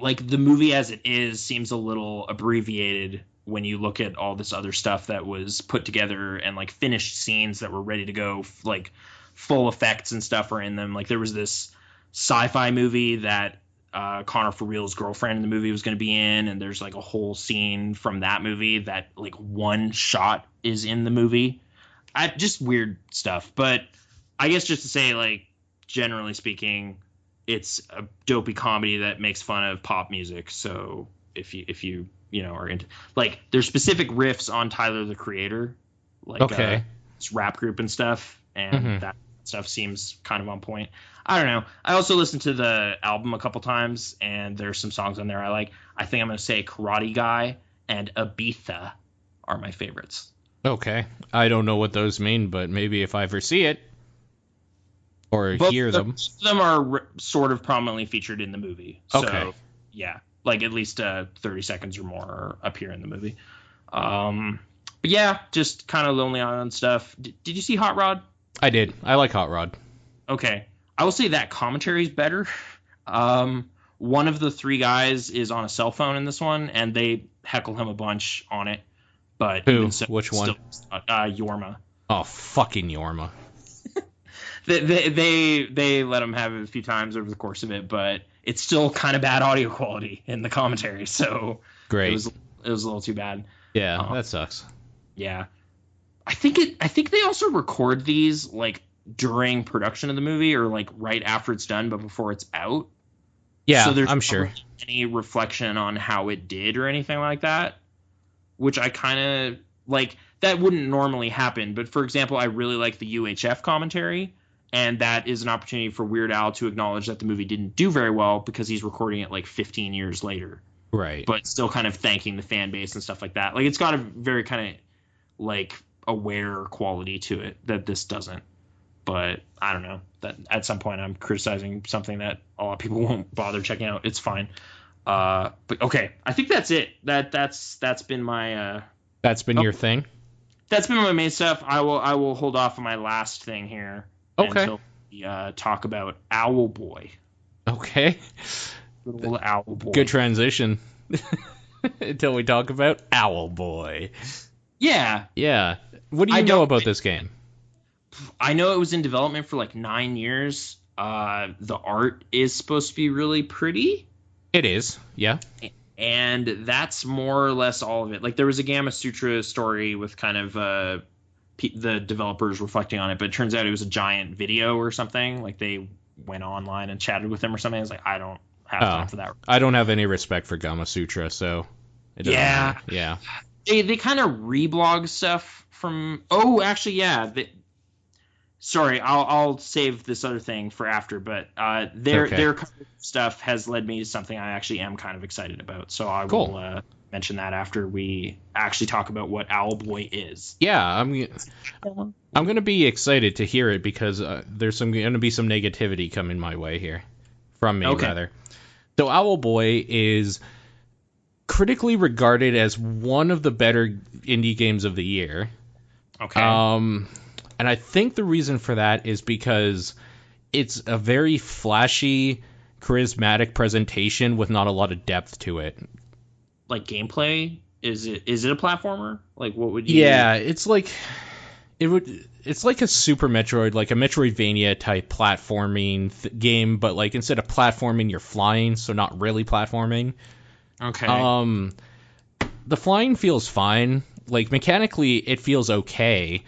like, the movie as it is seems a little abbreviated when you look at all this other stuff that was put together, and like finished scenes that were ready to go, like full effects and stuff are in them. Like, there was this sci-fi movie that Connor for Real's girlfriend in the movie was going to be in, and there's like a whole scene from that movie that like one shot is in the movie. Just weird stuff. But I guess just to say, like, generally speaking, it's a dopey comedy that makes fun of pop music. So if you are into, like, there's specific riffs on Tyler the Creator, like this rap group and stuff, and that stuff seems kind of on point. I don't know. I also listened to the album a couple times, and there's some songs on there I like. I think I'm going to say Karate Guy and Ibiza are my favorites. Okay. I don't know what those mean, but maybe if I ever see it or hear them. Both of them are sort of prominently featured in the movie. So, okay. Yeah. Like, at least 30 seconds or more appear in the movie. But yeah, just kind of Lonely Island stuff. Did you see Hot Rod? I did. I like Hot Rod. Okay. I will say that commentary is better. One of the three guys is on a cell phone in this one, and they heckle him a bunch on it. But who? Which one? Yorma. Oh, fucking Yorma. They let him have it a few times over the course of it, but it's still kind of bad audio quality in the commentary. So great. It was a little too bad. Yeah, that sucks. Yeah, I think they also record these like during production of the movie, or like right after it's done, but before it's out. Yeah, so there's I'm sure any reflection on how it did or anything like that, which I kind of like that wouldn't normally happen. But for example, I really like the UHF commentary, and that is an opportunity for Weird Al to acknowledge that the movie didn't do very well because he's recording it like 15 years later. Right. But still kind of thanking the fan base and stuff like that. Like it's got a very kind of like aware quality to it that this doesn't. But I don't know. That at some point I'm criticizing something that a lot of people won't bother checking out. It's fine. But okay, I think that's it. That's been my that's been your thing. That's been my main stuff. I will hold off on my last thing here until we talk about Owlboy. Okay. Little Owlboy. Good transition. Until we talk about Owlboy. Yeah. Yeah. What do you know about this game? I know it was in development for like 9 years. The art is supposed to be really pretty. It is, yeah. And that's more or less all of it. Like there was a Gamma Sutra story with kind of the developers reflecting on it, but it turns out it was a giant video or something. Like they went online and chatted with them or something. I was like, I don't have time for that. I don't have any respect for Gamma Sutra, so it doesn't matter. Yeah. They kind of reblog stuff from. Oh, actually, yeah. Sorry, I'll save this other thing for after, but their stuff has led me to something I actually am kind of excited about. So I will mention that after we actually talk about what Owlboy is. Yeah, I'm going to be excited to hear it because there's going to be some negativity coming my way here from me, rather. So Owlboy is critically regarded as one of the better indie games of the year. Okay. And I think the reason for that is because it's a very flashy, charismatic presentation with not a lot of depth to it. Like gameplay? Is it a platformer? Like what would you? Yeah, it's like it's like a Super Metroid, like a Metroidvania type platforming game, but like instead of platforming, you're flying, so not really platforming. Okay. The flying feels fine. Like mechanically, it feels okay.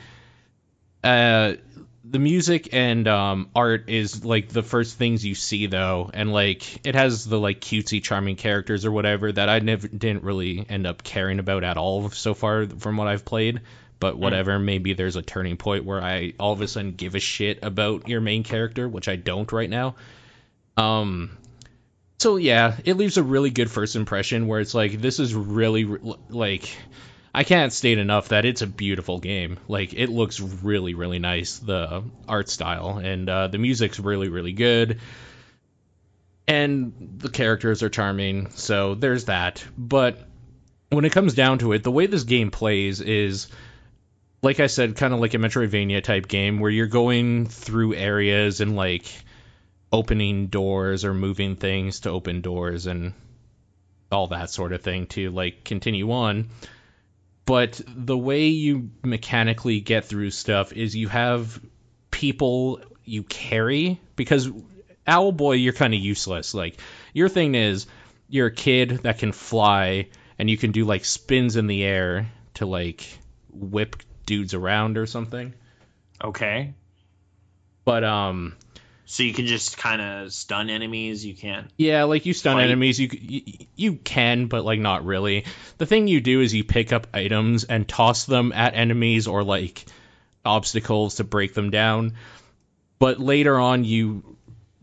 The music and art is like the first things you see though, and like it has the like cutesy charming characters or whatever that I didn't really end up caring about at all so far from what I've played, but whatever. Maybe there's a turning point where I all of a sudden give a shit about your main character, which I don't right now. So yeah, it leaves a really good first impression where it's like this is really like I can't state enough that it's a beautiful game. Like, it looks really, really nice, the art style, and the music's really, really good. And the characters are charming, so there's that. But when it comes down to it, the way this game plays is, like I said, kind of like a Metroidvania type game, where you're going through areas and, like, opening doors or moving things to open doors and all that sort of thing to, like, continue on. But the way you mechanically get through stuff is you have people you carry, because Owlboy, you're kind of useless. Like, your thing is you're a kid that can fly, and you can do, like, spins in the air to, like, whip dudes around or something. Okay. But, so you can just kind of stun enemies. You can't. Yeah, like you stun enemies. You can, but like not really. The thing you do is you pick up items and toss them at enemies or like obstacles to break them down. But later on, you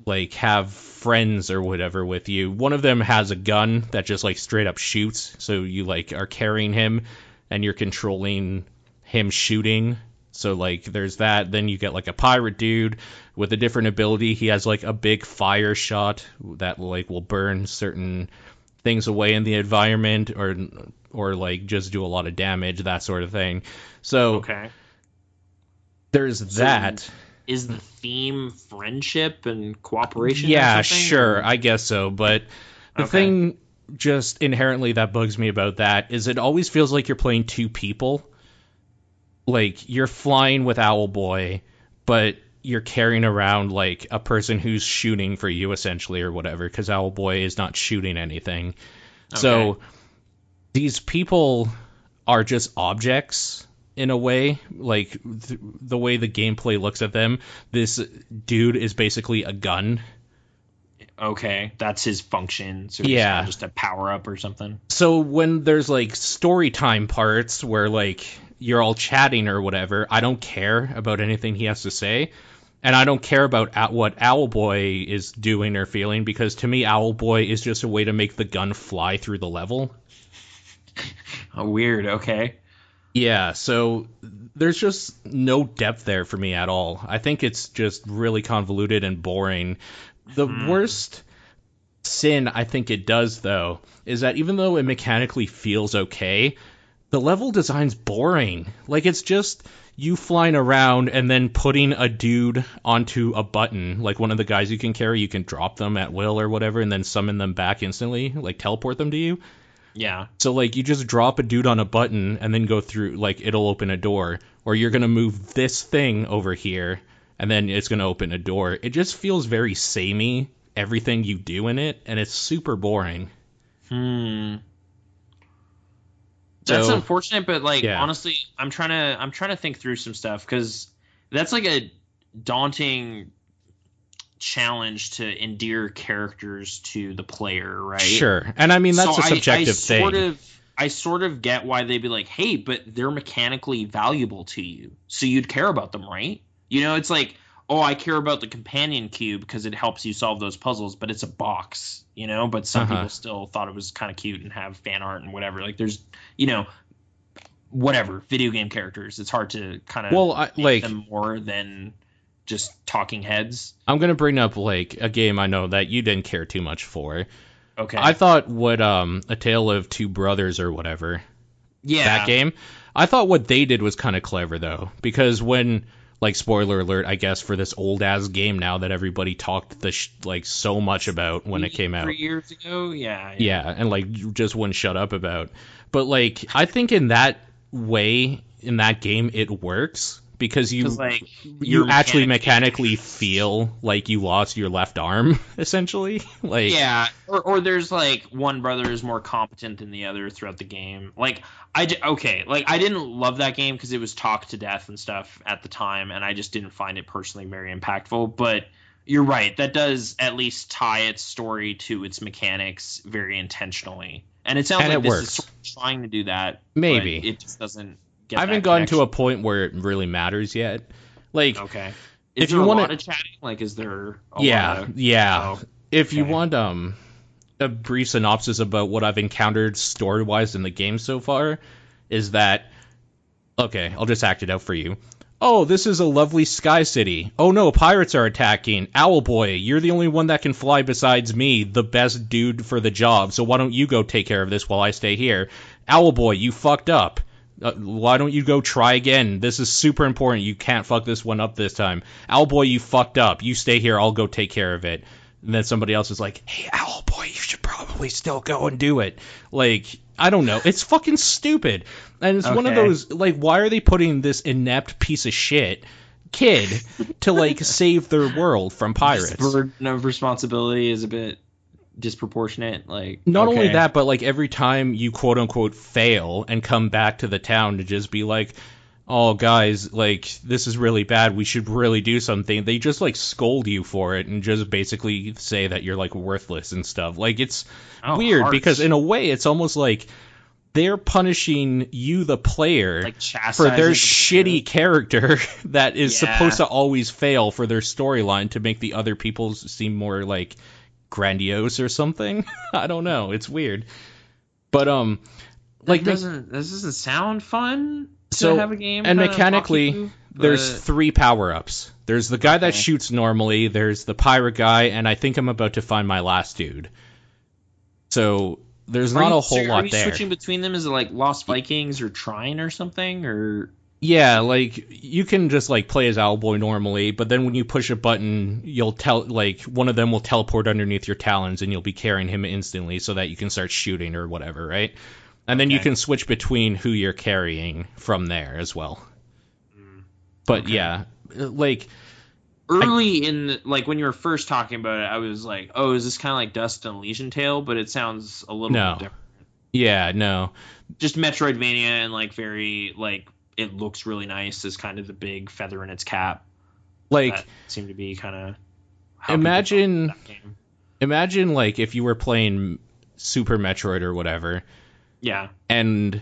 like have friends or whatever with you. One of them has a gun that just like straight up shoots. So you like are carrying him and you're controlling him shooting. So, like, there's that. Then you get, like, a pirate dude with a different ability. He has, like, a big fire shot that, like, will burn certain things away in the environment or like, just do a lot of damage, that sort of thing. So, there's that. Is the theme friendship and cooperation? Yeah, sure. I guess so. But the thing just inherently that bugs me about that is it always feels like you're playing two people. Like, you're flying with Owlboy, but you're carrying around, like, a person who's shooting for you, essentially, or whatever, because Owlboy is not shooting anything. Okay. So, these people are just objects, in a way. Like, the way the gameplay looks at them, this dude is basically a gun. Okay, that's his function. So he's just a power-up or something? So, when there's, like, story time parts where, like, you're all chatting or whatever, I don't care about anything he has to say. And I don't care about what Owlboy is doing or feeling, because to me, Owlboy is just a way to make the gun fly through the level. Oh, weird. Okay. Yeah, so there's just no depth there for me at all. I think it's just really convoluted and boring. The worst sin I think it does, though, is that even though it mechanically feels okay, the level design's boring. Like, it's just you flying around and then putting a dude onto a button. Like, one of the guys you can carry, you can drop them at will or whatever, and then summon them back instantly, like teleport them to you. Yeah. So, like, you just drop a dude on a button and then go through, like, it'll open a door. Or you're going to move this thing over here, and then it's going to open a door. It just feels very samey, everything you do in it, and it's super boring. That's So, unfortunate, but, like, yeah. honestly, I'm trying to think through some stuff, because that's, like, a daunting challenge to endear characters to the player, right? Sure. And I mean, that's So a subjective thing. I sort of get why they'd be like, hey, but they're mechanically valuable to you, so you'd care about them, right? You know, it's like, oh, I care about the companion cube because it helps you solve those puzzles, but it's a box, you know? But some people still thought it was kind of cute and have fan art and whatever. Like, there's, you know, whatever, video game characters. It's hard to kind of make them more than just talking heads. I'm going to bring up, like, a game I know that you didn't care too much for. Okay. I thought what A Tale of Two Brothers or whatever, that game, I thought what they did was kind of clever, though, because when, like, spoiler alert, I guess, for this old-ass game now that everybody talked like so much about when it came out. 3 years ago? Yeah, and, like, just wouldn't shut up about. But, like, I think in that way, in that game, it works, because you actually mechanically feel like you lost your left arm, essentially. Like, yeah, or there's, like, one brother is more competent than the other throughout the game. Like, I didn't love that game because it was talked to death and stuff at the time, and I just didn't find it personally very impactful. But you're right, that does at least tie its story to its mechanics very intentionally. And it sounds like this is sort of trying to do that. Maybe. But it just doesn't I haven't gotten to a point where it really matters yet. Like, okay. Is there a lot of chatting? Like, is there a lot of... Oh, if you want a brief synopsis about what I've encountered story-wise in the game so far, is that... Okay, I'll just act it out for you. Oh, this is a lovely sky city. Oh no, pirates are attacking. Owlboy, you're the only one that can fly besides me, the best dude for the job, so why don't you go take care of this while I stay here? Owlboy, you fucked up. Why don't you go try again? This is super important. You can't fuck this one up this time. Owlboy, you fucked up. You stay here. I'll go take care of it. And then somebody else is like, hey, Owlboy, you should probably still go and do it. Like, I don't know. It's fucking stupid. And it's one of those, like, why are they putting this inept piece of shit kid to, like, save their world from pirates? This burden of responsibility is a bit disproportionate. Like, not only that, but, like, every time you quote unquote fail and come back to the town to just be like, oh guys, like, this is really bad, we should really do something, they just, like, scold you for it and just basically say that you're, like, worthless and stuff. Like, it's weird because in a way it's almost like they're punishing you, the player, like, for their shitty character that is supposed to always fail for their storyline to make the other people seem more, like, grandiose or something. I don't know. It's weird. But like, this doesn't sound fun to have a game. And mechanically, there's 3 power-ups. There's the guy that shoots normally, there's the pirate guy, and I think I'm about to find my last dude. So there's not a whole lot there. Are you switching between them? Is it like Lost Vikings or Trine or something? Or yeah, like, you can just, like, play as Owlboy normally, but then when you push a button, one of them will teleport underneath your talons and you'll be carrying him instantly so that you can start shooting or whatever, right? And then you can switch between who you're carrying from there as well. But yeah, like, early in, like, when you were first talking about it, I was like, oh, is this kind of like Dust and Elysian Tale? But it sounds a little bit different. Yeah, no. Just Metroidvania and, like, very, like, it looks really nice as kind of the big feather in its cap. Like, that seemed to be kind of imagine, like, if you were playing Super Metroid or whatever. Yeah. And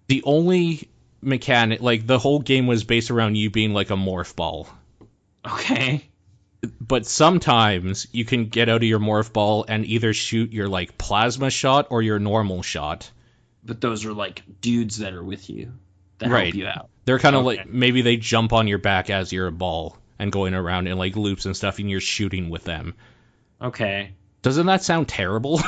the only mechanic, like the whole game was based around you being like a morph ball. Okay. But sometimes you can get out of your morph ball and either shoot your like plasma shot or your normal shot. But those are like dudes that are with you that Right. help you out. They're kind of like, maybe they jump on your back as you're a ball and going around in like loops and stuff, and you're shooting with them. Okay. Doesn't that sound terrible?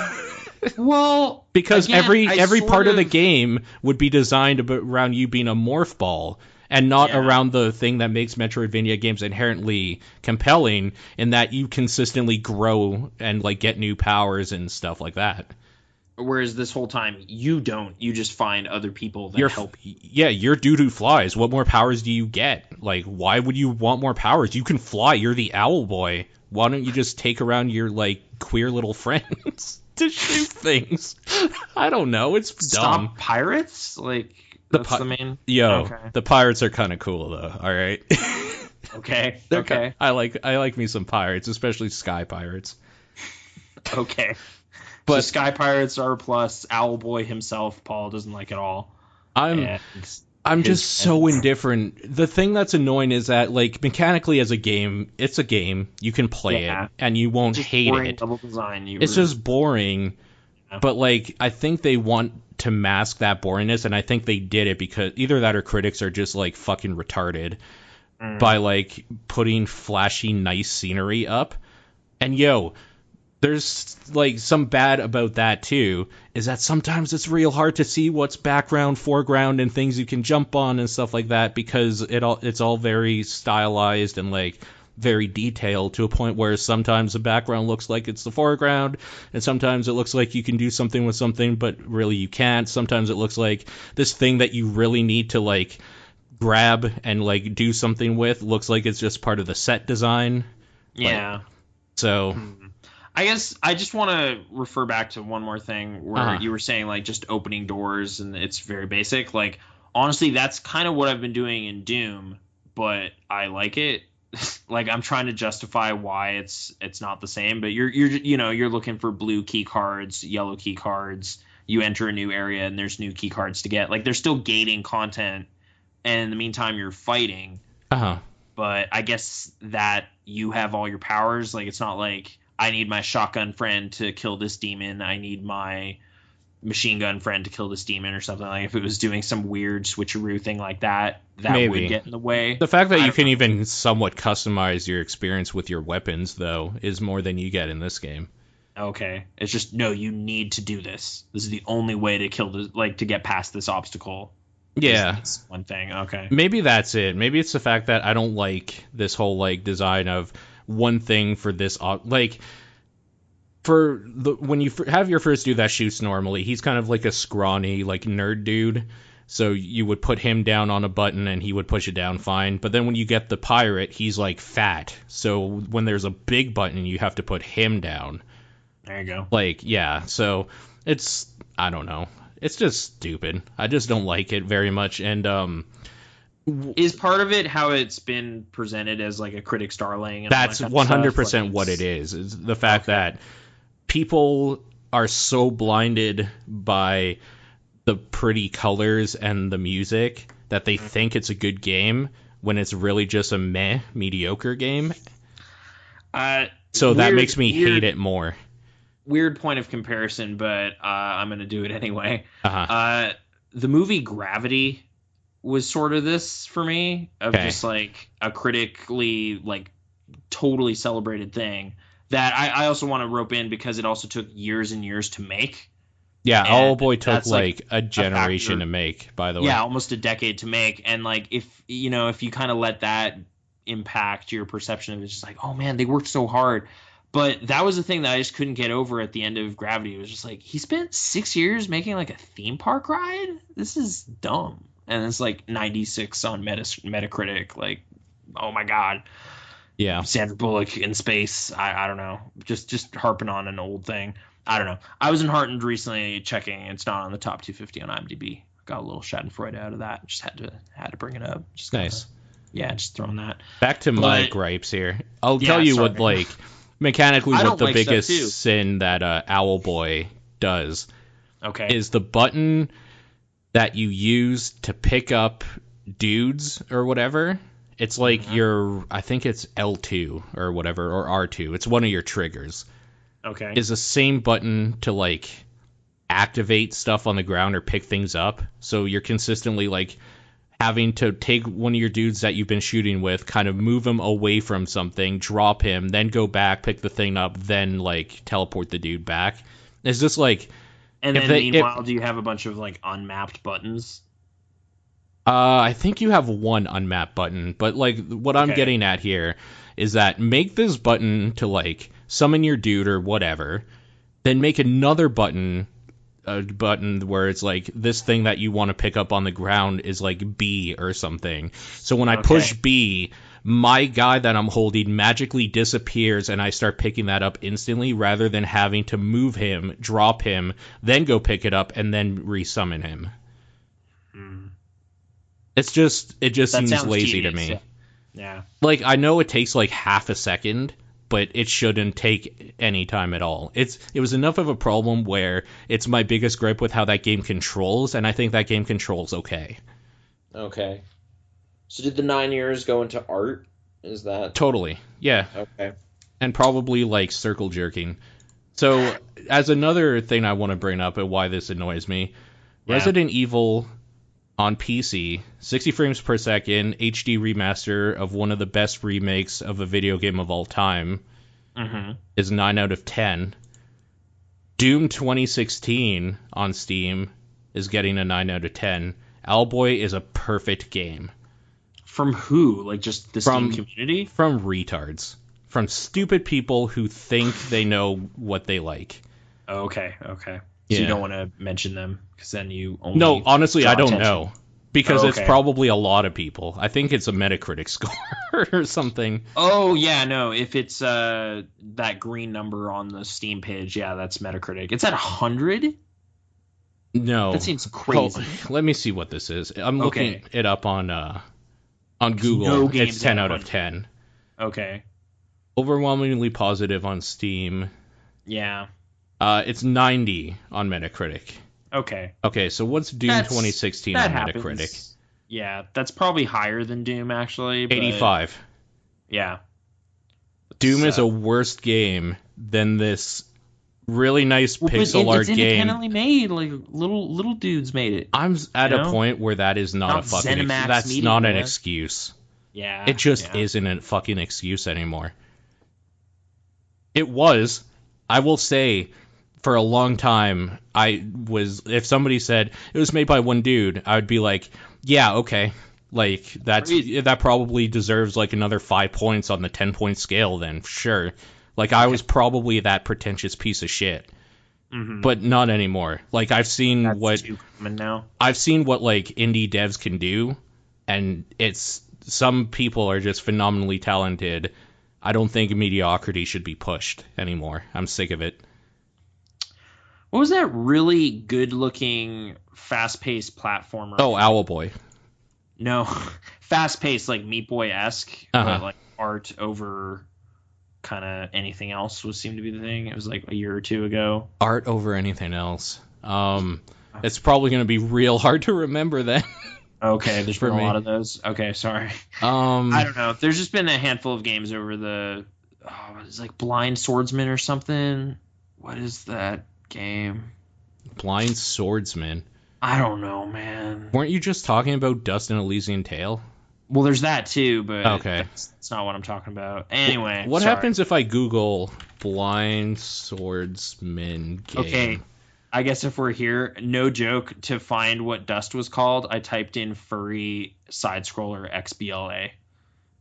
Well, Because again, every part of the game would be designed around you being a morph ball, and not around the thing that makes Metroidvania games inherently compelling, in that you consistently grow and like get new powers and stuff like that. Whereas this whole time you don't. You just find other people that help you. Yeah, you're dude who flies. What more powers do you get? Like, why would you want more powers? You can fly. You're the Owlboy. Why don't you just take around your like queer little friends to shoot things? I don't know. It's dumb. Stop pirates? Like, that's the main... The pirates are kind of cool, though. All right. Okay. I like me some pirates, especially sky pirates. Okay. But so sky pirates are plus. Owlboy himself, Paul, doesn't like at all. I'm just so indifferent. The thing that's annoying is that, like, mechanically as a game, it's a game. You can play it, and you won't hate it. Level design. It's just boring. But, like, I think they want to mask that boringness, and I think they did it because either that or critics are just, like, fucking retarded by, like, putting flashy, nice scenery up. And, there's, like, some bad about that, too, is that sometimes it's real hard to see what's background, foreground, and things you can jump on and stuff like that, because it's all very stylized and, like, very detailed to a point where sometimes the background looks like it's the foreground, and sometimes it looks like you can do something with something, but really you can't. Sometimes it looks like this thing that you really need to, like, grab and, like, do something with looks like it's just part of the set design. Yeah. So... I guess I just want to refer back to one more thing where you were saying, like, just opening doors and it's very basic. Like, honestly, that's kind of what I've been doing in Doom, but I like it. Like, I'm trying to justify why it's not the same, but you're looking for blue key cards, yellow key cards. You enter a new area and there's new key cards to get. Like, they're still gating content, and in the meantime you're fighting. But I guess that you have all your powers. Like, it's not like I need my shotgun friend to kill this demon, I need my machine gun friend to kill this demon, or something. Like, if it was doing some weird switcheroo thing like that, would get in the way. The fact that you can even somewhat customize your experience with your weapons, though, is more than you get in this game. Okay. It's just, no, you need to do this. This is the only way to kill this, like, to get past this obstacle. Yeah. It's one thing. Okay. Maybe that's it. Maybe it's the fact that I don't like this whole, like, design of one thing for this, like, for the when you have your first dude that shoots normally, he's kind of like a scrawny, like, nerd dude, so you would put him down on a button and he would push it down fine. But then when you get the pirate, he's like fat, so when there's a big button you have to put him down. There you go. Like, yeah, so it's, I don't know, it's just stupid. I just don't like it very much. And is part of it how it's been presented as, like, a critic's darling? And that's 100% like, what it is the fact that people are so blinded by the pretty colors and the music that they think it's a good game when it's really just a mediocre game. So that makes me hate it more. Weird point of comparison, but I'm going to do it anyway. The movie Gravity was sort of this for me, of just, like, a critically, like, totally celebrated thing that I also want to rope in because it also took years and years to make. Yeah, Owlboy took, like, a generation to make, by the way. Yeah, almost a decade to make. And, like, if you kind of let that impact your perception of it, it's just like, oh man, they worked so hard. But that was the thing that I just couldn't get over at the end of Gravity. It was just like, he spent 6 years making, like, a theme park ride? This is dumb. And it's like 96 on Metacritic. Like, oh my god. Yeah. Sandra Bullock in space. I don't know. Just harping on an old thing. I don't know. I was enheartened recently checking. It's not on the top 250 on IMDb. Got a little Schadenfreude out of that. Just had to bring it up. Just nice. Yeah, just throwing that. Back to my gripes here. I'll tell you what, like, mechanically, what the biggest sin that Owlboy does is the button that you use to pick up dudes or whatever. It's like I think it's L2 or whatever, or R2. It's one of your triggers. Okay. Is the same button to like activate stuff on the ground or pick things up. So you're consistently like having to take one of your dudes that you've been shooting with, kind of move him away from something, drop him, then go back, pick the thing up, then like teleport the dude back. It's just like... And then meanwhile, do you have a bunch of like unmapped buttons? I think you have one unmapped button, but like what I'm getting at here is that make this button to like summon your dude or whatever, then make another button, a button where it's like this thing that you want to pick up on the ground is like B or something. So when I push B, my guy that I'm holding magically disappears and I start picking that up instantly rather than having to move him, drop him, then go pick it up and then resummon him. It just seems lazy to me. Yeah. Like, I know it takes like half a second, but it shouldn't take any time at all. It was enough of a problem where it's my biggest gripe with how that game controls, and I think that game controls okay. Okay. So did the 9 years go into art? Is that... Totally, yeah. Okay. And probably like circle jerking. So, as another thing I want to bring up and why this annoys me, Resident Evil... on PC, 60 frames per second, HD remaster of one of the best remakes of a video game of all time, is 9 out of 10. Doom 2016 on Steam is getting a 9 out of 10. Owlboy is a perfect game. From who? Like just the Steam community? From retards. From stupid people who think they know what they like. Oh, okay. So you don't want to mention them, because then you only... No, honestly, I don't attention. know. Because it's probably a lot of people. I think it's a Metacritic score or something. Oh, yeah, no. If it's that green number on the Steam page, yeah, that's Metacritic. It's at 100? No. That seems crazy. Let me see what this is. I'm looking it up on Google. No, it's 10 out of 10. Okay. Overwhelmingly positive on Steam. Yeah. It's 90 on Metacritic. Okay, so what's Doom 2016 on Metacritic? Yeah, that's probably higher than Doom, actually. But... 85. Yeah. Doom is a worse game than this really nice pixel art game. It's independently made. Like, little dudes made it. I'm at a point where that is not a fucking... That's not an excuse. Yeah. It just isn't a fucking excuse anymore. It was. I will say... For a long time, if somebody said it was made by one dude, I would be like, yeah, okay. Like, that probably deserves like another 5 points on the 10-point scale then, sure. Like, I was probably that pretentious piece of shit. But not anymore. Like, I've seen what like indie devs can do, and some people are just phenomenally talented. I don't think mediocrity should be pushed anymore. I'm sick of it. What was that really good-looking, fast-paced platformer? Oh, Owlboy. No, fast-paced, like Meat Boy-esque, but like art over kind of anything else seemed to be the thing. It was like a year or two ago. Art over anything else. It's probably going to be real hard to remember then. Okay, there's been a lot of those. Okay, sorry. I don't know. There's just been a handful of games over the... it's like Blind Swordsman or something. What is that game? Blind Swordsman. I don't know, man. Weren't you just talking about Dust and Elysian Tale? Well, there's that too, but okay, that's not what I'm talking about. Anyway, what happens if I Google Blind Swordsman game? Okay, I guess if we're here, no joke, to find what Dust was called, I typed in furry side scroller XBLA,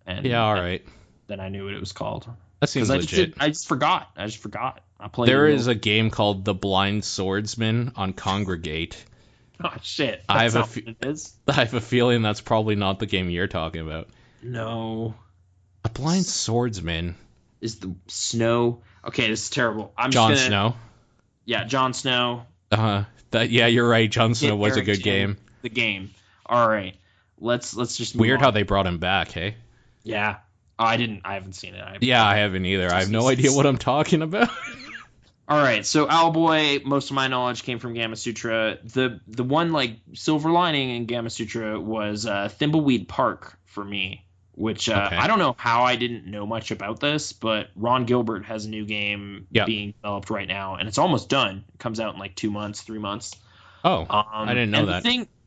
and all right, then I knew what it was called. That seems legit. I just forgot. I played. There is a game called The Blind Swordsman on Congregate. Oh shit! I have a feeling that's probably not the game you're talking about. No. A Blind Swordsman is the Snow. Okay, this is terrible. Jon Snow. Yeah, Jon Snow. Yeah, you're right. Jon Snow was a good game. The game. All right. Let's just move Weird on. how they brought him back, hey? Yeah. I haven't seen it. I haven't either. I have no idea what I'm talking about. All right, so Owlboy, most of my knowledge came from Gamma Sutra. The one like silver lining in Gamma Sutra was Thimbleweed Park for me, which Okay. I don't know how I didn't know much about this, but Ron Gilbert has a new game being developed right now, and it's almost done. It comes out in like 2 months, 3 months. Oh, I didn't know that.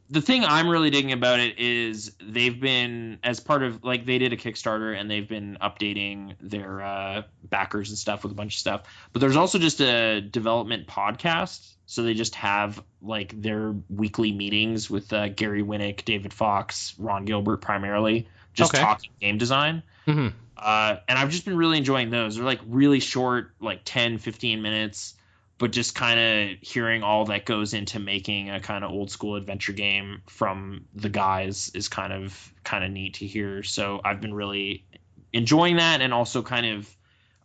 The thing I'm really digging about it is they've been, as part of, like, they did a Kickstarter and they've been updating their backers and stuff with a bunch of stuff. But there's also just a development podcast. So they just have, like, their weekly meetings with Gary Winnick, David Fox, Ron Gilbert primarily, just talking game design. Mm-hmm. And I've just been really enjoying those. They're, like, really short, like 10, 15 minutes. But just kind of hearing all that goes into making a kind of old school adventure game from the guys is kind of neat to hear. So I've been really enjoying that, and also kind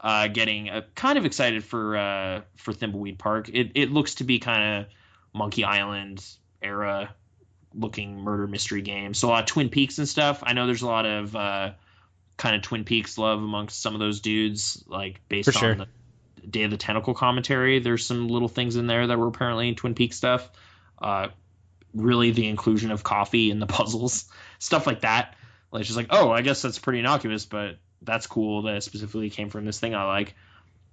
of getting kind of excited for Thimbleweed Park. It looks to be kind of Monkey Island era looking murder mystery game. So a lot of Twin Peaks and stuff. I know there's a lot of kind of Twin Peaks love amongst some of those dudes, like based on the Day of the Tentacle commentary. There's some little things in there that were apparently Twin Peaks stuff. Really, the inclusion of coffee in the puzzles, stuff like that. Like, just like, oh, I guess that's pretty innocuous, but that's cool that it specifically came from this thing I like.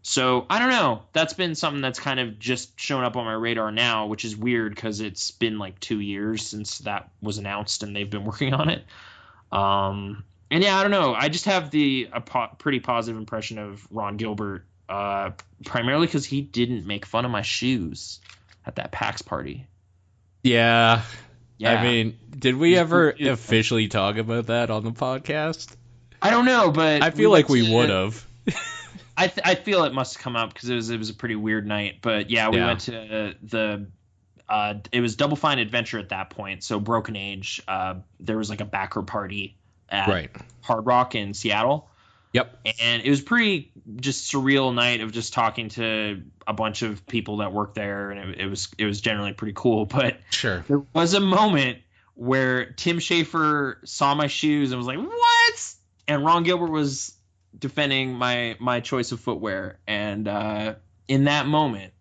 So I don't know. That's been something that's kind of just shown up on my radar now, which is weird because it's been like 2 years since that was announced and they've been working on it. And yeah, I don't know. I just have pretty positive impression of Ron Gilbert. Primarily because he didn't make fun of my shoes at that PAX party. Yeah. I mean, did we ever officially talk about that on the podcast? I don't know, but I feel like we would have. I feel it must have come up because it was a pretty weird night. But yeah, we went to it was Double Fine Adventure at that point. So Broken Age, there was like a backer party at Hard Rock in Seattle. Yep. And it was pretty just surreal night of just talking to a bunch of people that worked there, and it was generally pretty cool. But sure, there was a moment where Tim Schafer saw my shoes and was like, "What?" And Ron Gilbert was defending my choice of footwear, and in that moment,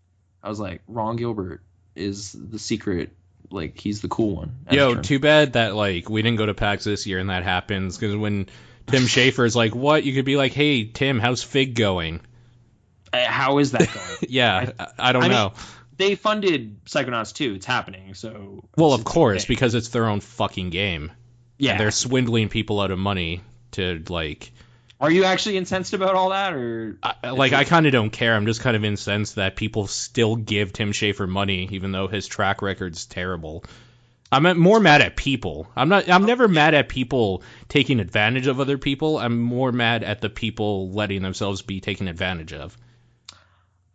I was like, Ron Gilbert is the secret. Like, he's the cool one. Yo, too bad that like we didn't go to PAX this year and that happens, because when Tim Schafer is like, what? You could be like, hey, Tim, how's Fig going? How is that going? Yeah, I don't know. Mean, they funded Psychonauts 2. It's happening, so... Well, of course, because it's their own fucking game. Yeah. And they're swindling people out of money to, like... Are you actually incensed about all that, or... I kind of don't care. I'm just kind of incensed that people still give Tim Schafer money, even though his track record's terrible. I'm more mad at people. I'm never mad at people taking advantage of other people. I'm more mad at the people letting themselves be taken advantage of.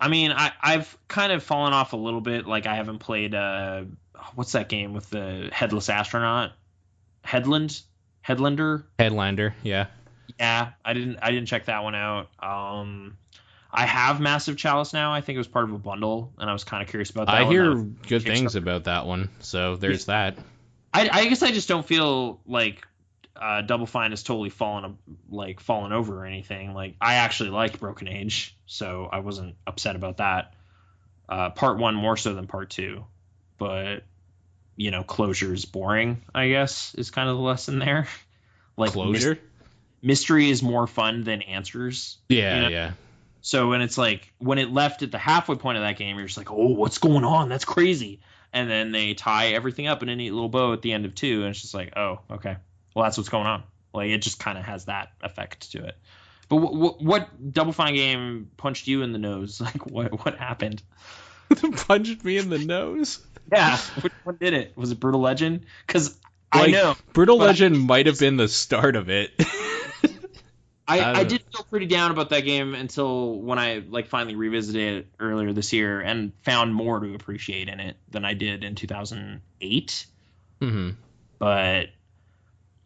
I mean, I've kind of fallen off a little bit. Like, I haven't played what's that game with the headless astronaut? Headlander? Headlander, yeah. Yeah, I didn't check that one out. I have Massive Chalice now. I think it was part of a bundle, and I was kind of curious about that. I hear good things about that one, so there's that. I guess I just don't feel like Double Fine has totally fallen over or anything. Like, I actually like Broken Age, so I wasn't upset about that. Part 1 more so than Part 2, but closure is boring, I guess, is kind of the lesson there. Like, closure? Mystery is more fun than answers. Yeah, yeah. So when it left at the halfway point of that game, you're just like, oh, what's going on? That's crazy. And then they tie everything up in a neat little bow at the end of 2, and it's just like, oh, okay. Well, that's what's going on. Like, it just kind of has that effect to it. But what Double Fine game punched you in the nose? Like, what happened? Punched me in the nose? Yeah. Which one did it? Was it Brutal Legend? Because I know. Brutal Legend might have been the start of it. I did feel pretty down about that game until when I finally revisited it earlier this year and found more to appreciate in it than I did in 2008. Mm-hmm. But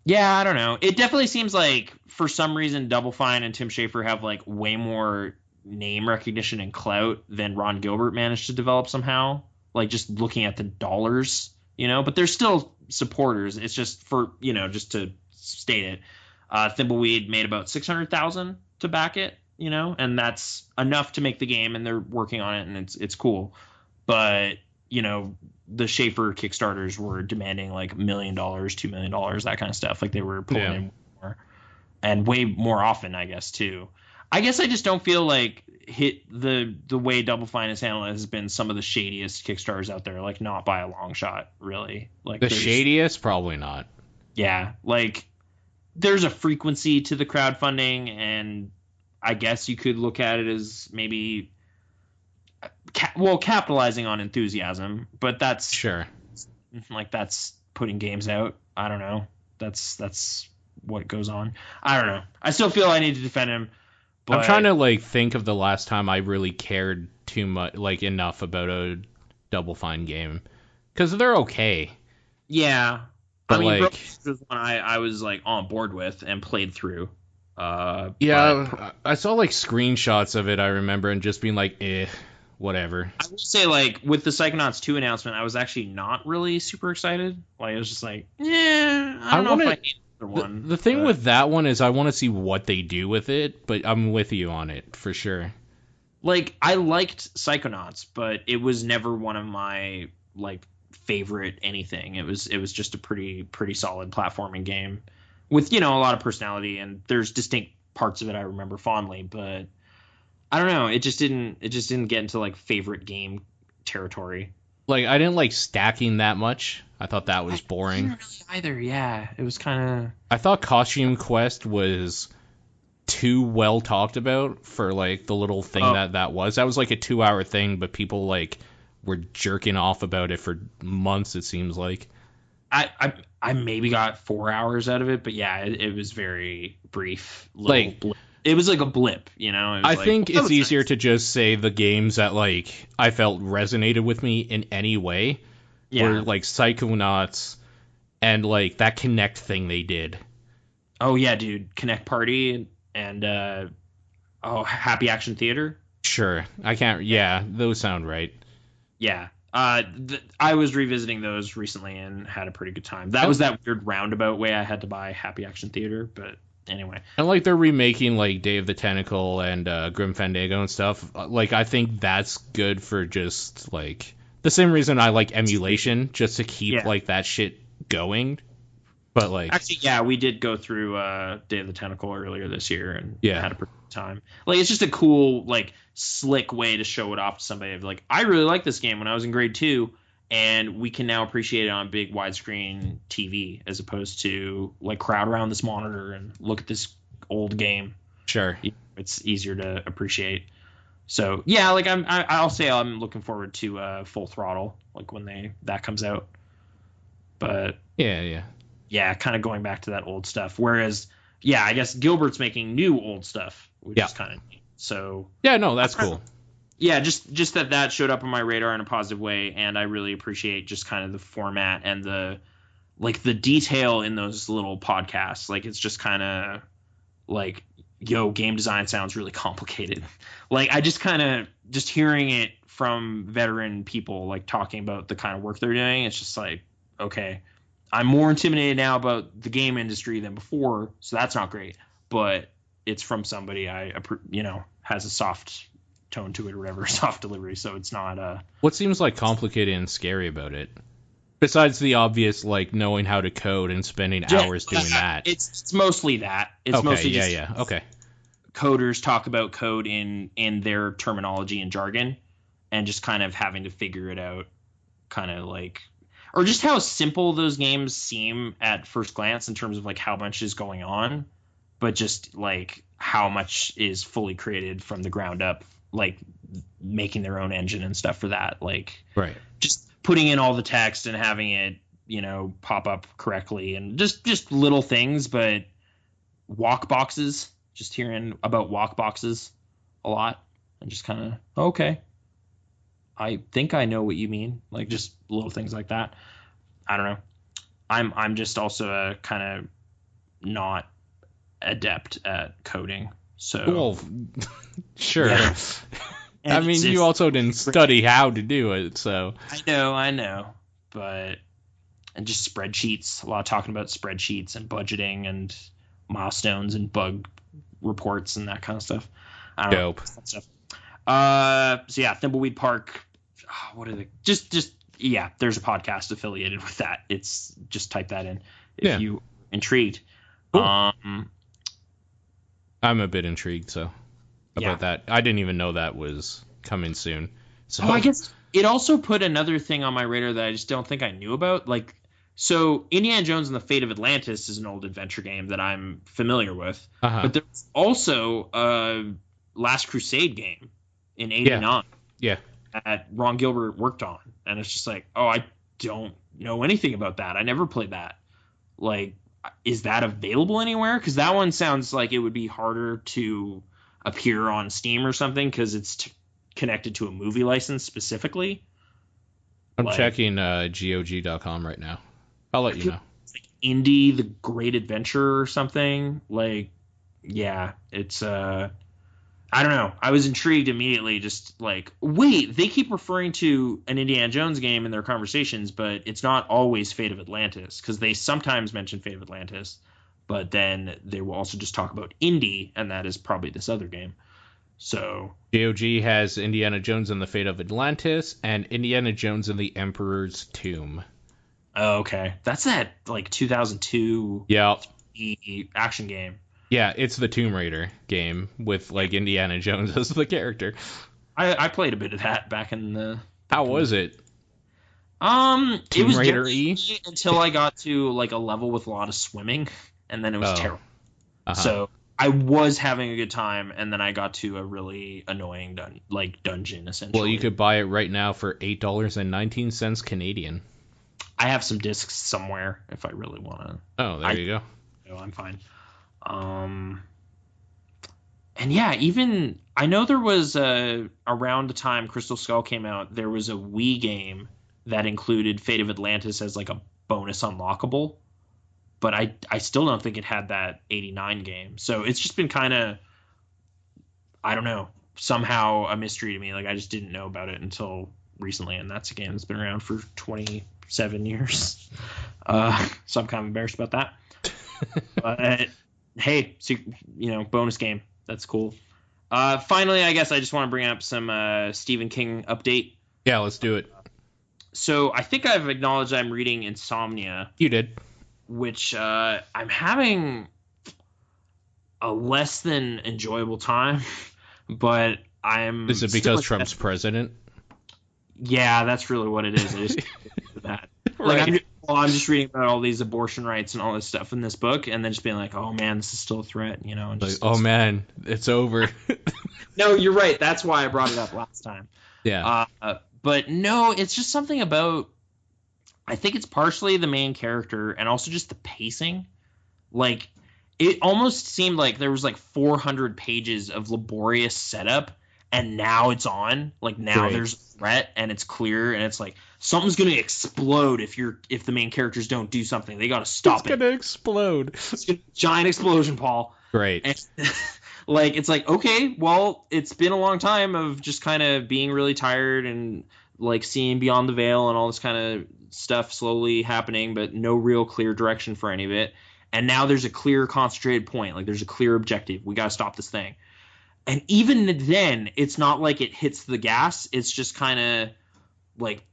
yeah, I don't know. It definitely seems like for some reason Double Fine and Tim Schafer have way more name recognition and clout than Ron Gilbert managed to develop somehow. Like, just looking at the dollars, but they're still supporters. It's just just to state it. Thimbleweed made about $600,000 to back it, and that's enough to make the game, and they're working on it, and it's cool. But the Schaefer Kickstarters were demanding like $1 million, $2 million, that kind of stuff. Like they were pulling in more, and way more often, I guess, too. I guess I just don't feel like the way Double Fine has handled it has been some of the shadiest Kickstarters out there. Like not by a long shot, really. Like the shadiest, probably not. Yeah, like there's a frequency to the crowdfunding, and I guess you could look at it as maybe capitalizing on enthusiasm, but that's sure. Like that's putting games out. I don't know. That's what goes on. I don't know. I still feel I need to defend him. But I'm trying to like think of the last time I really cared too much, like enough about a Double Fine game, because they're okay. Yeah, but I mean, like was one I was like on board with and played through. I saw like screenshots of it. I remember and just being like, whatever. I will say, like with the Psychonauts 2 announcement, I was actually not really super excited. Like I was just like, I don't know if I need another one. The thing with that one is I want to see what they do with it, but I'm with you on it for sure. Like I liked Psychonauts, but it was never one of my like favorite anything. It was just a pretty solid platforming game with a lot of personality, and there's distinct parts of it I remember fondly, but I don't know, it just didn't get into like favorite game territory. Like I didn't like stacking that much. I thought that was boring. I didn't really either. Yeah, it was kind of. I thought Costume Quest was too well talked about for like the little thing that was. That was like a 2-hour thing, but people like were jerking off about it for months. It seems like. I maybe got 4 hours out of it, but yeah, it was very brief. Like blip. It was like a blip, I think it's easier to just say the games that like I felt resonated with me in any way were like Psychonauts and like that Connect thing they did. Oh yeah, dude, Connect Party and Happy Action Theater. Sure, I can't. Yeah, those sound right. Yeah. I was revisiting those recently and had a pretty good time. That was that weird roundabout way I had to buy Happy Action Theater, but anyway. And like they're remaking like Day of the Tentacle and Grim Fandango and stuff. Like I think that's good for just like the same reason I like emulation, just to keep like that shit going. But like actually, yeah, we did go through Day of the Tentacle earlier this year and had a pretty good time. Like it's just a cool, like slick way to show it off to somebody. Like I really liked this game when I was in grade 2, and we can now appreciate it on big widescreen TV as opposed to like crowd around this monitor and look at this old game. Sure, it's easier to appreciate. So yeah, like I'll say I'm looking forward to Full Throttle, like when that comes out. But yeah, kind of going back to that old stuff. Whereas, yeah, I guess Gilbert's making new old stuff, which is kind of neat. So yeah, no, that's cool. Yeah, just that showed up on my radar in a positive way, and I really appreciate just kind of the format and the detail in those little podcasts. Like it's just kind of like, yo, game design sounds really complicated. Like I just kind of just hearing it from veteran people like talking about the kind of work they're doing, it's just like, okay. I'm more intimidated now about the game industry than before, so that's not great. But it's from somebody has a soft tone to it or whatever, soft delivery, so it's not. What seems like complicated and scary about it? Besides the obvious, like knowing how to code and spending hours doing that. It's mostly that. It's mostly okay. Coders talk about code in their terminology and jargon, and just kind of having to figure it out, kind of like. Or just how simple those games seem at first glance in terms of like how much is going on, but just like how much is fully created from the ground up, like making their own engine and stuff for that. Like just putting in all the text and having it, pop up correctly and just little things, but walk boxes, just hearing about walk boxes a lot and just kind of, okay. I think I know what you mean. Like just little things like that. I don't know. I'm just also a kind of not adept at coding. So well, sure. Yeah. I mean, you also didn't study how to do it, so I know. But and just spreadsheets. A lot of talking about spreadsheets and budgeting and milestones and bug reports and that kind of stuff. I don't Dope. know. Stuff. So yeah, Thimbleweed Park. What are they? Just yeah. There's a podcast affiliated with that. It's just type that in if you intrigued. Cool. I'm a bit intrigued, so about that. I didn't even know that was coming soon. So I guess it also put another thing on my radar that I just don't think I knew about. Like, so Indiana Jones and the Fate of Atlantis is an old adventure game that I'm familiar with, but there's also a Last Crusade game in '89 that Ron Gilbert worked on, and it's just like, oh, I don't know anything about that. I never played that. Like, is that available anywhere? Because that one sounds like it would be harder to appear on Steam or something because it's connected to a movie license specifically. I'm checking GOG.com right now. I'll let you know. It's like Indie the Great Adventure or something. Like, yeah, it's I don't know. I was intrigued immediately, just like, wait, they keep referring to an Indiana Jones game in their conversations, but it's not always Fate of Atlantis, because they sometimes mention Fate of Atlantis, but then they will also just talk about Indy, and that is probably this other game. So GOG has Indiana Jones and the Fate of Atlantis and Indiana Jones and the Emperor's Tomb. Oh, okay. That's that like 2002 action game. Yeah, it's the Tomb Raider game with like Indiana Jones as the character. I played a bit of that back in the. How was it? It was Raider-y? until I got to like a level with a lot of swimming, and then it was terrible. So I was having a good time, and then I got to a really annoying dungeon essentially. Well, you could buy it right now for $8.19 Canadian. I have some discs somewhere if I really want to. Oh, there you go. No, I'm fine. And yeah, even I know there was around the time Crystal Skull came out, there was a Wii game that included Fate of Atlantis as like a bonus unlockable, but I still don't think it had that '89 game. So it's just been kind of, I don't know, somehow a mystery to me. Like I just didn't know about it until recently, and that's a game that's been around for 27 years. So I'm kind of embarrassed about that. But hey, bonus game. That's cool. Finally, I guess I just want to bring up some Stephen King update. Yeah, let's do it. So I think I've acknowledged I'm reading Insomnia. You did. Which I'm having a less than enjoyable time, but I'm. Is it because Trump's president? Yeah, that's really what it is. I just that. Right. Like, I'm just reading about all these abortion rights and all this stuff in this book, and then just being like, "Oh man, this is still a threat," And just, oh man, it's over. No, you're right. That's why I brought it up last time. Yeah. But no, it's just something about. I think it's partially the main character and also just the pacing. Like, it almost seemed like there was like 400 pages of laborious setup, and now it's on. Like now there's a threat, and it's clear, and it's like something's gonna explode if the main characters don't do something. They gotta stop it. It's gonna explode. It's a giant explosion, Paul. Great. And, like it's like, okay, well, it's been a long time of just kind of being really tired and like seeing beyond the veil and all this kind of stuff slowly happening, but no real clear direction for any of it. And now there's a clear concentrated point. Like there's a clear objective. We got to stop this thing. And even then, it's not like it hits the gas. It's just kind of like,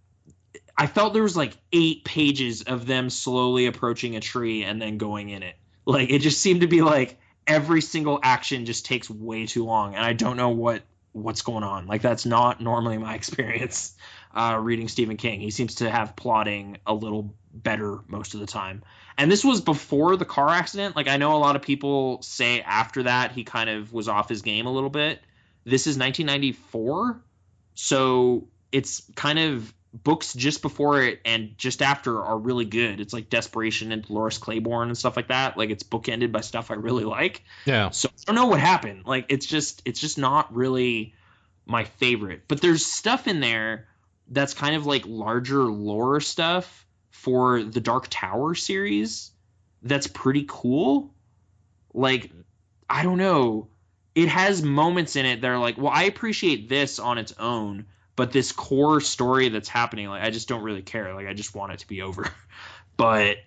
I felt there was like 8 pages of them slowly approaching a tree and then going in it. Like it just seemed to be like every single action just takes way too long. And I don't know what's going on. Like that's not normally my experience reading Stephen King. He seems to have plotting a little better most of the time. And this was before the car accident. Like I know a lot of people say after that he kind of was off his game a little bit. This is 1994. So it's kind of books just before it and just after are really good. It's like Desperation and Dolores Claiborne and stuff like that. Like it's bookended by stuff I really like. Yeah. So I don't know what happened. Like it's just not really my favorite. But there's stuff in there that's kind of like larger lore stuff for the Dark Tower series that's pretty cool. Like I don't know. It has moments in it that are like, well, I appreciate this on its own, but this core story that's happening, like I just don't really care. Like I just want it to be over. But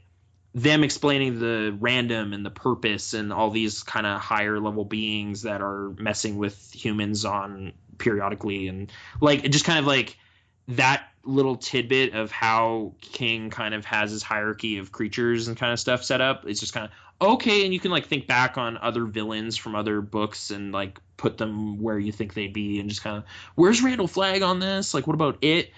them explaining the random and the purpose and all these kind of higher level beings that are messing with humans on periodically, and like just kind of like that little tidbit of how King kind of has his hierarchy of creatures and kind of stuff set up. It's just kind of okay, and you can like think back on other villains from other books and like put them where you think they'd be, and just kind of, where's Randall Flagg on this? Like, what about it?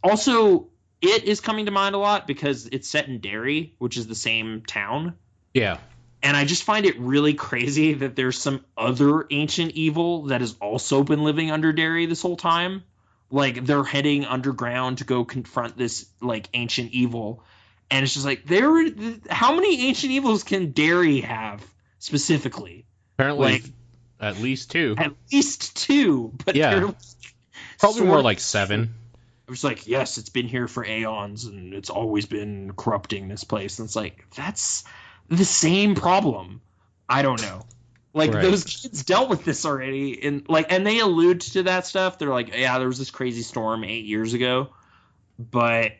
Also, it is coming to mind a lot because it's set in Derry, which is the same town. Yeah. And I just find it really crazy that there's some other ancient evil that has also been living under Derry this whole time. Like, they're heading underground to go confront this like ancient evil, and it's just like, how many ancient evils can Derry have specifically? Apparently, like, at least 2. At least 2, but yeah, they're probably more like 7. It was like, yes, it's been here for aeons, and it's always been corrupting this place. And it's like, that's the same problem. I don't know. Like, right. Those kids dealt with this already, and they allude to that stuff. They're like, yeah, there was this crazy storm 8 years ago, but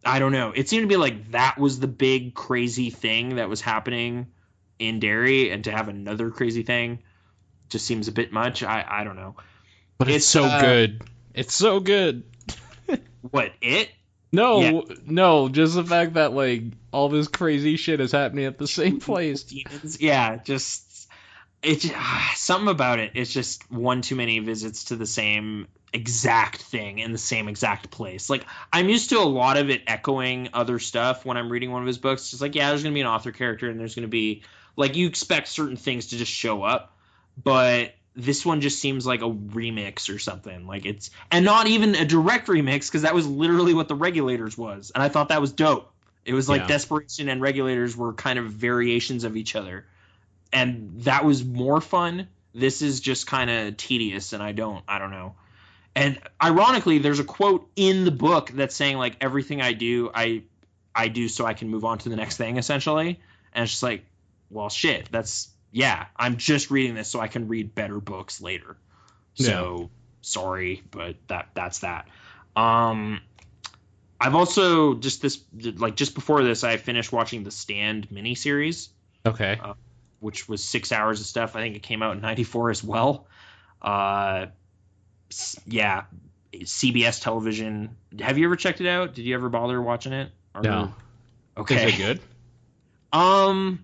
I don't know. It seemed to be like that was the big crazy thing that was happening in Derry, and to have another crazy thing just seems a bit much. I don't know. But it's so good. It's so good. What, it? No, just the fact that like all this crazy shit is happening at the same place. Demons. Yeah, just something about it. It's just one too many visits to the same exact thing in the same exact place. Like, I'm used to a lot of it echoing other stuff when I'm reading one of his books. Just like, yeah, there's gonna be an author character, and there's gonna be like, you expect certain things to just show up, but this one just seems like a remix or something. Like, it's, and not even a direct remix, because that was literally what the Regulators was, and I thought that was dope. It was like Desperation and Regulators were kind of variations of each other, and that was more fun. This is just kind of tedious, and I don't know. And ironically, there's a quote in the book that's saying like, everything I do, I do so I can move on to the next thing, essentially. And it's just like, well, shit, yeah, I'm just reading this so I can read better books later. So sorry, but that's that. I've also just before this, I finished watching the Stand miniseries. Okay. Which was 6 hours of stuff. I think it came out in '94 as well. Yeah, CBS television. Have you ever checked it out? Did you ever bother watching it? No. Okay. Is it good? I'm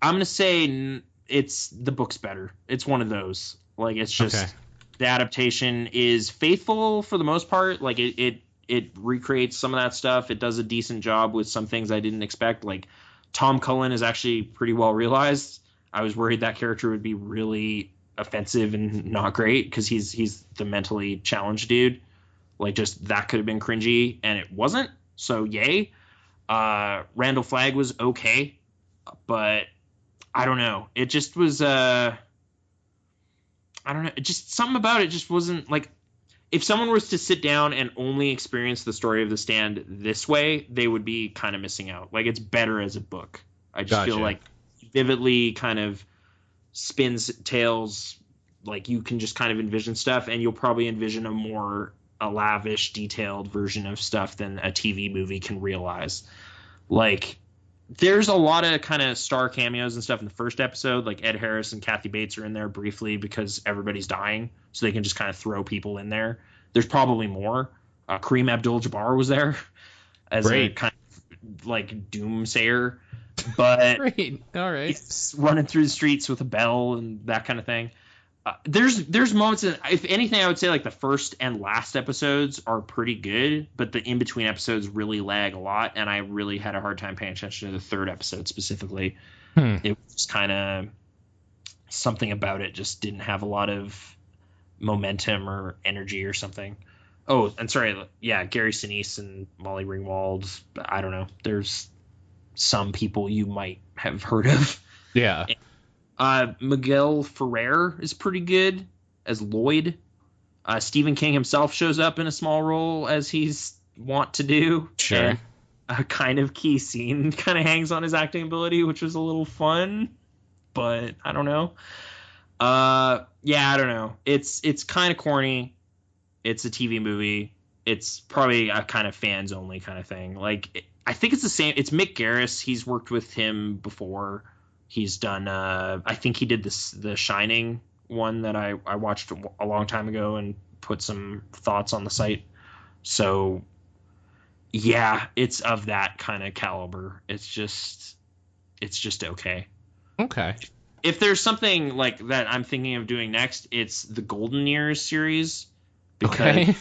gonna say the book's better. It's one of those. Like, it's just the adaptation is faithful for the most part. Like, it recreates some of that stuff. It does a decent job with some things I didn't expect. Like, Tom Cullen is actually pretty well realized. I was worried that character would be really offensive and not great, because he's the mentally challenged dude. Like, just that could have been cringy, and it wasn't. So yay. Randall Flagg was okay, but I don't know. It just was, I don't know. Just something about it just wasn't like, if someone was to sit down and only experience the story of The Stand this way, they would be kind of missing out. Like, it's better as a book. I just feel like vividly kind of spins tales. Like, you can just kind of envision stuff, and you'll probably envision a lavish, detailed version of stuff than a TV movie can realize. Like, there's a lot of kind of star cameos and stuff in the first episode. Like, Ed Harris and Kathy Bates are in there briefly because everybody's dying, so they can just kind of throw people in there. There's probably more. Kareem Abdul-Jabbar was there as a kind of like doomsayer, but Great. All right, he's running through the streets with a bell and that kind of thing. There's moments that, if anything, I would say like the first and last episodes are pretty good, but the in-between episodes really lag a lot, and I really had a hard time paying attention to the third episode specifically. It was kind of something about it just didn't have a lot of momentum or energy or something. Oh, and sorry, yeah, Gary Sinise and Molly Ringwald. I don't know. There's some people you might have heard of. Yeah. Miguel Ferrer is pretty good as Lloyd. Stephen King himself shows up in a small role, as he's wont to do. Sure. And a kind of key scene kind of hangs on his acting ability, which was a little fun, but I don't know. Yeah, I don't know. It's kind of corny. It's a TV movie. it's probably a kind of fans only kind of thing. Like, I think it's the same. It's Mick Garris. He's worked with him before. He's done. I think he did the Shining one that I watched a long time ago and put some thoughts on the site. So, yeah, it's of that kind of caliber. It's just okay. Okay. If there's something like that I'm thinking of doing next, it's the Golden Years series. Because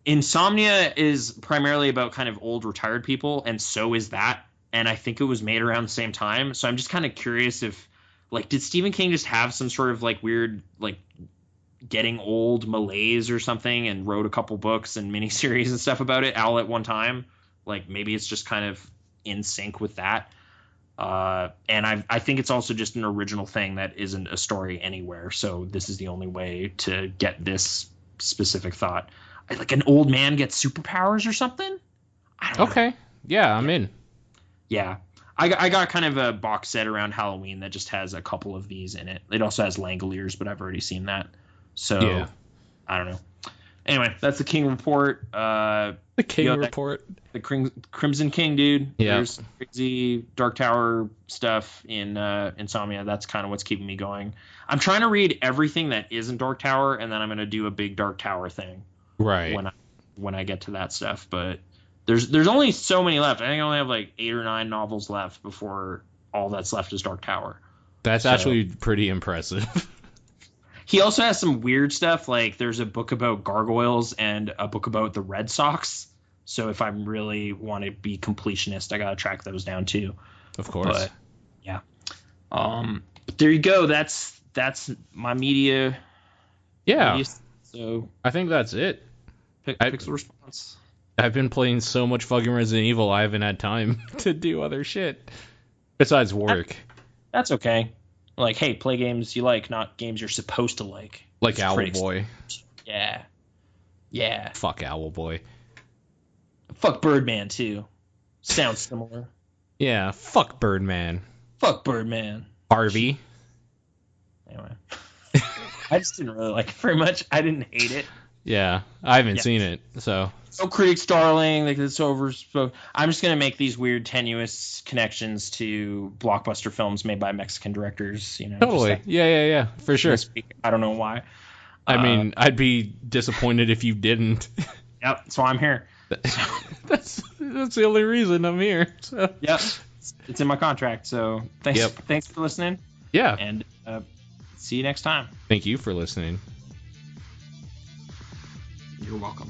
Insomnia is primarily about kind of old retired people, and so is that. And I think it was made around the same time. So I'm just kind of curious if, like, did Stephen King just have some sort of, like, weird, like, getting old malaise or something and wrote a couple books and miniseries and stuff about it all at one time? Like, maybe it's just kind of in sync with that. And I think it's also just an original thing that isn't a story anywhere. So this is the only way to get this specific thought. Like, an old man gets superpowers or something? I don't know. Okay. Yeah, I'm in. Yeah. I got kind of a box set around Halloween that just has a couple of these in it. It also has Langoliers, but I've already seen that. So, yeah. I don't know. Anyway, that's the King Report. The King Report. The Crimson King, dude. Yeah. There's crazy Dark Tower stuff in Insomnia. That's kind of what's keeping me going. I'm trying to read everything that isn't Dark Tower, and then I'm going to do a big Dark Tower thing. Right. When I get to that stuff. But there's only so many left. I think I only have like 8 or 9 novels left before all that's left is Dark Tower. That's actually pretty impressive. He also has some weird stuff. Like, there's a book about gargoyles and a book about the Red Sox. So if I really want to be completionist, I got to track those down too. Of course. But, yeah. But there you go. That's my media. Yeah. So I think that's it. Pixel response. I've been playing so much fucking Resident Evil, I haven't had time to do other shit besides work. That's okay. Like, hey, play games you like, not games you're supposed to like. Like Owlboy. Yeah. Yeah. Fuck Owlboy. Fuck Birdman, too. Sounds similar. Yeah, fuck Birdman. Fuck Birdman. Harvey. Anyway. I just didn't really like it very much. I didn't hate it. Yeah, I haven't seen it, so. So Critics Darling, like, it's over. I'm just gonna make these weird, tenuous connections to blockbuster films made by Mexican directors. You know, totally. Like, yeah, for sure. I don't know why. I mean, I'd be disappointed if you didn't. Yep, that's why I'm here. That's the only reason I'm here. So. Yep, it's in my contract. So thanks for listening. Yeah, and see you next time. Thank you for listening. You're welcome.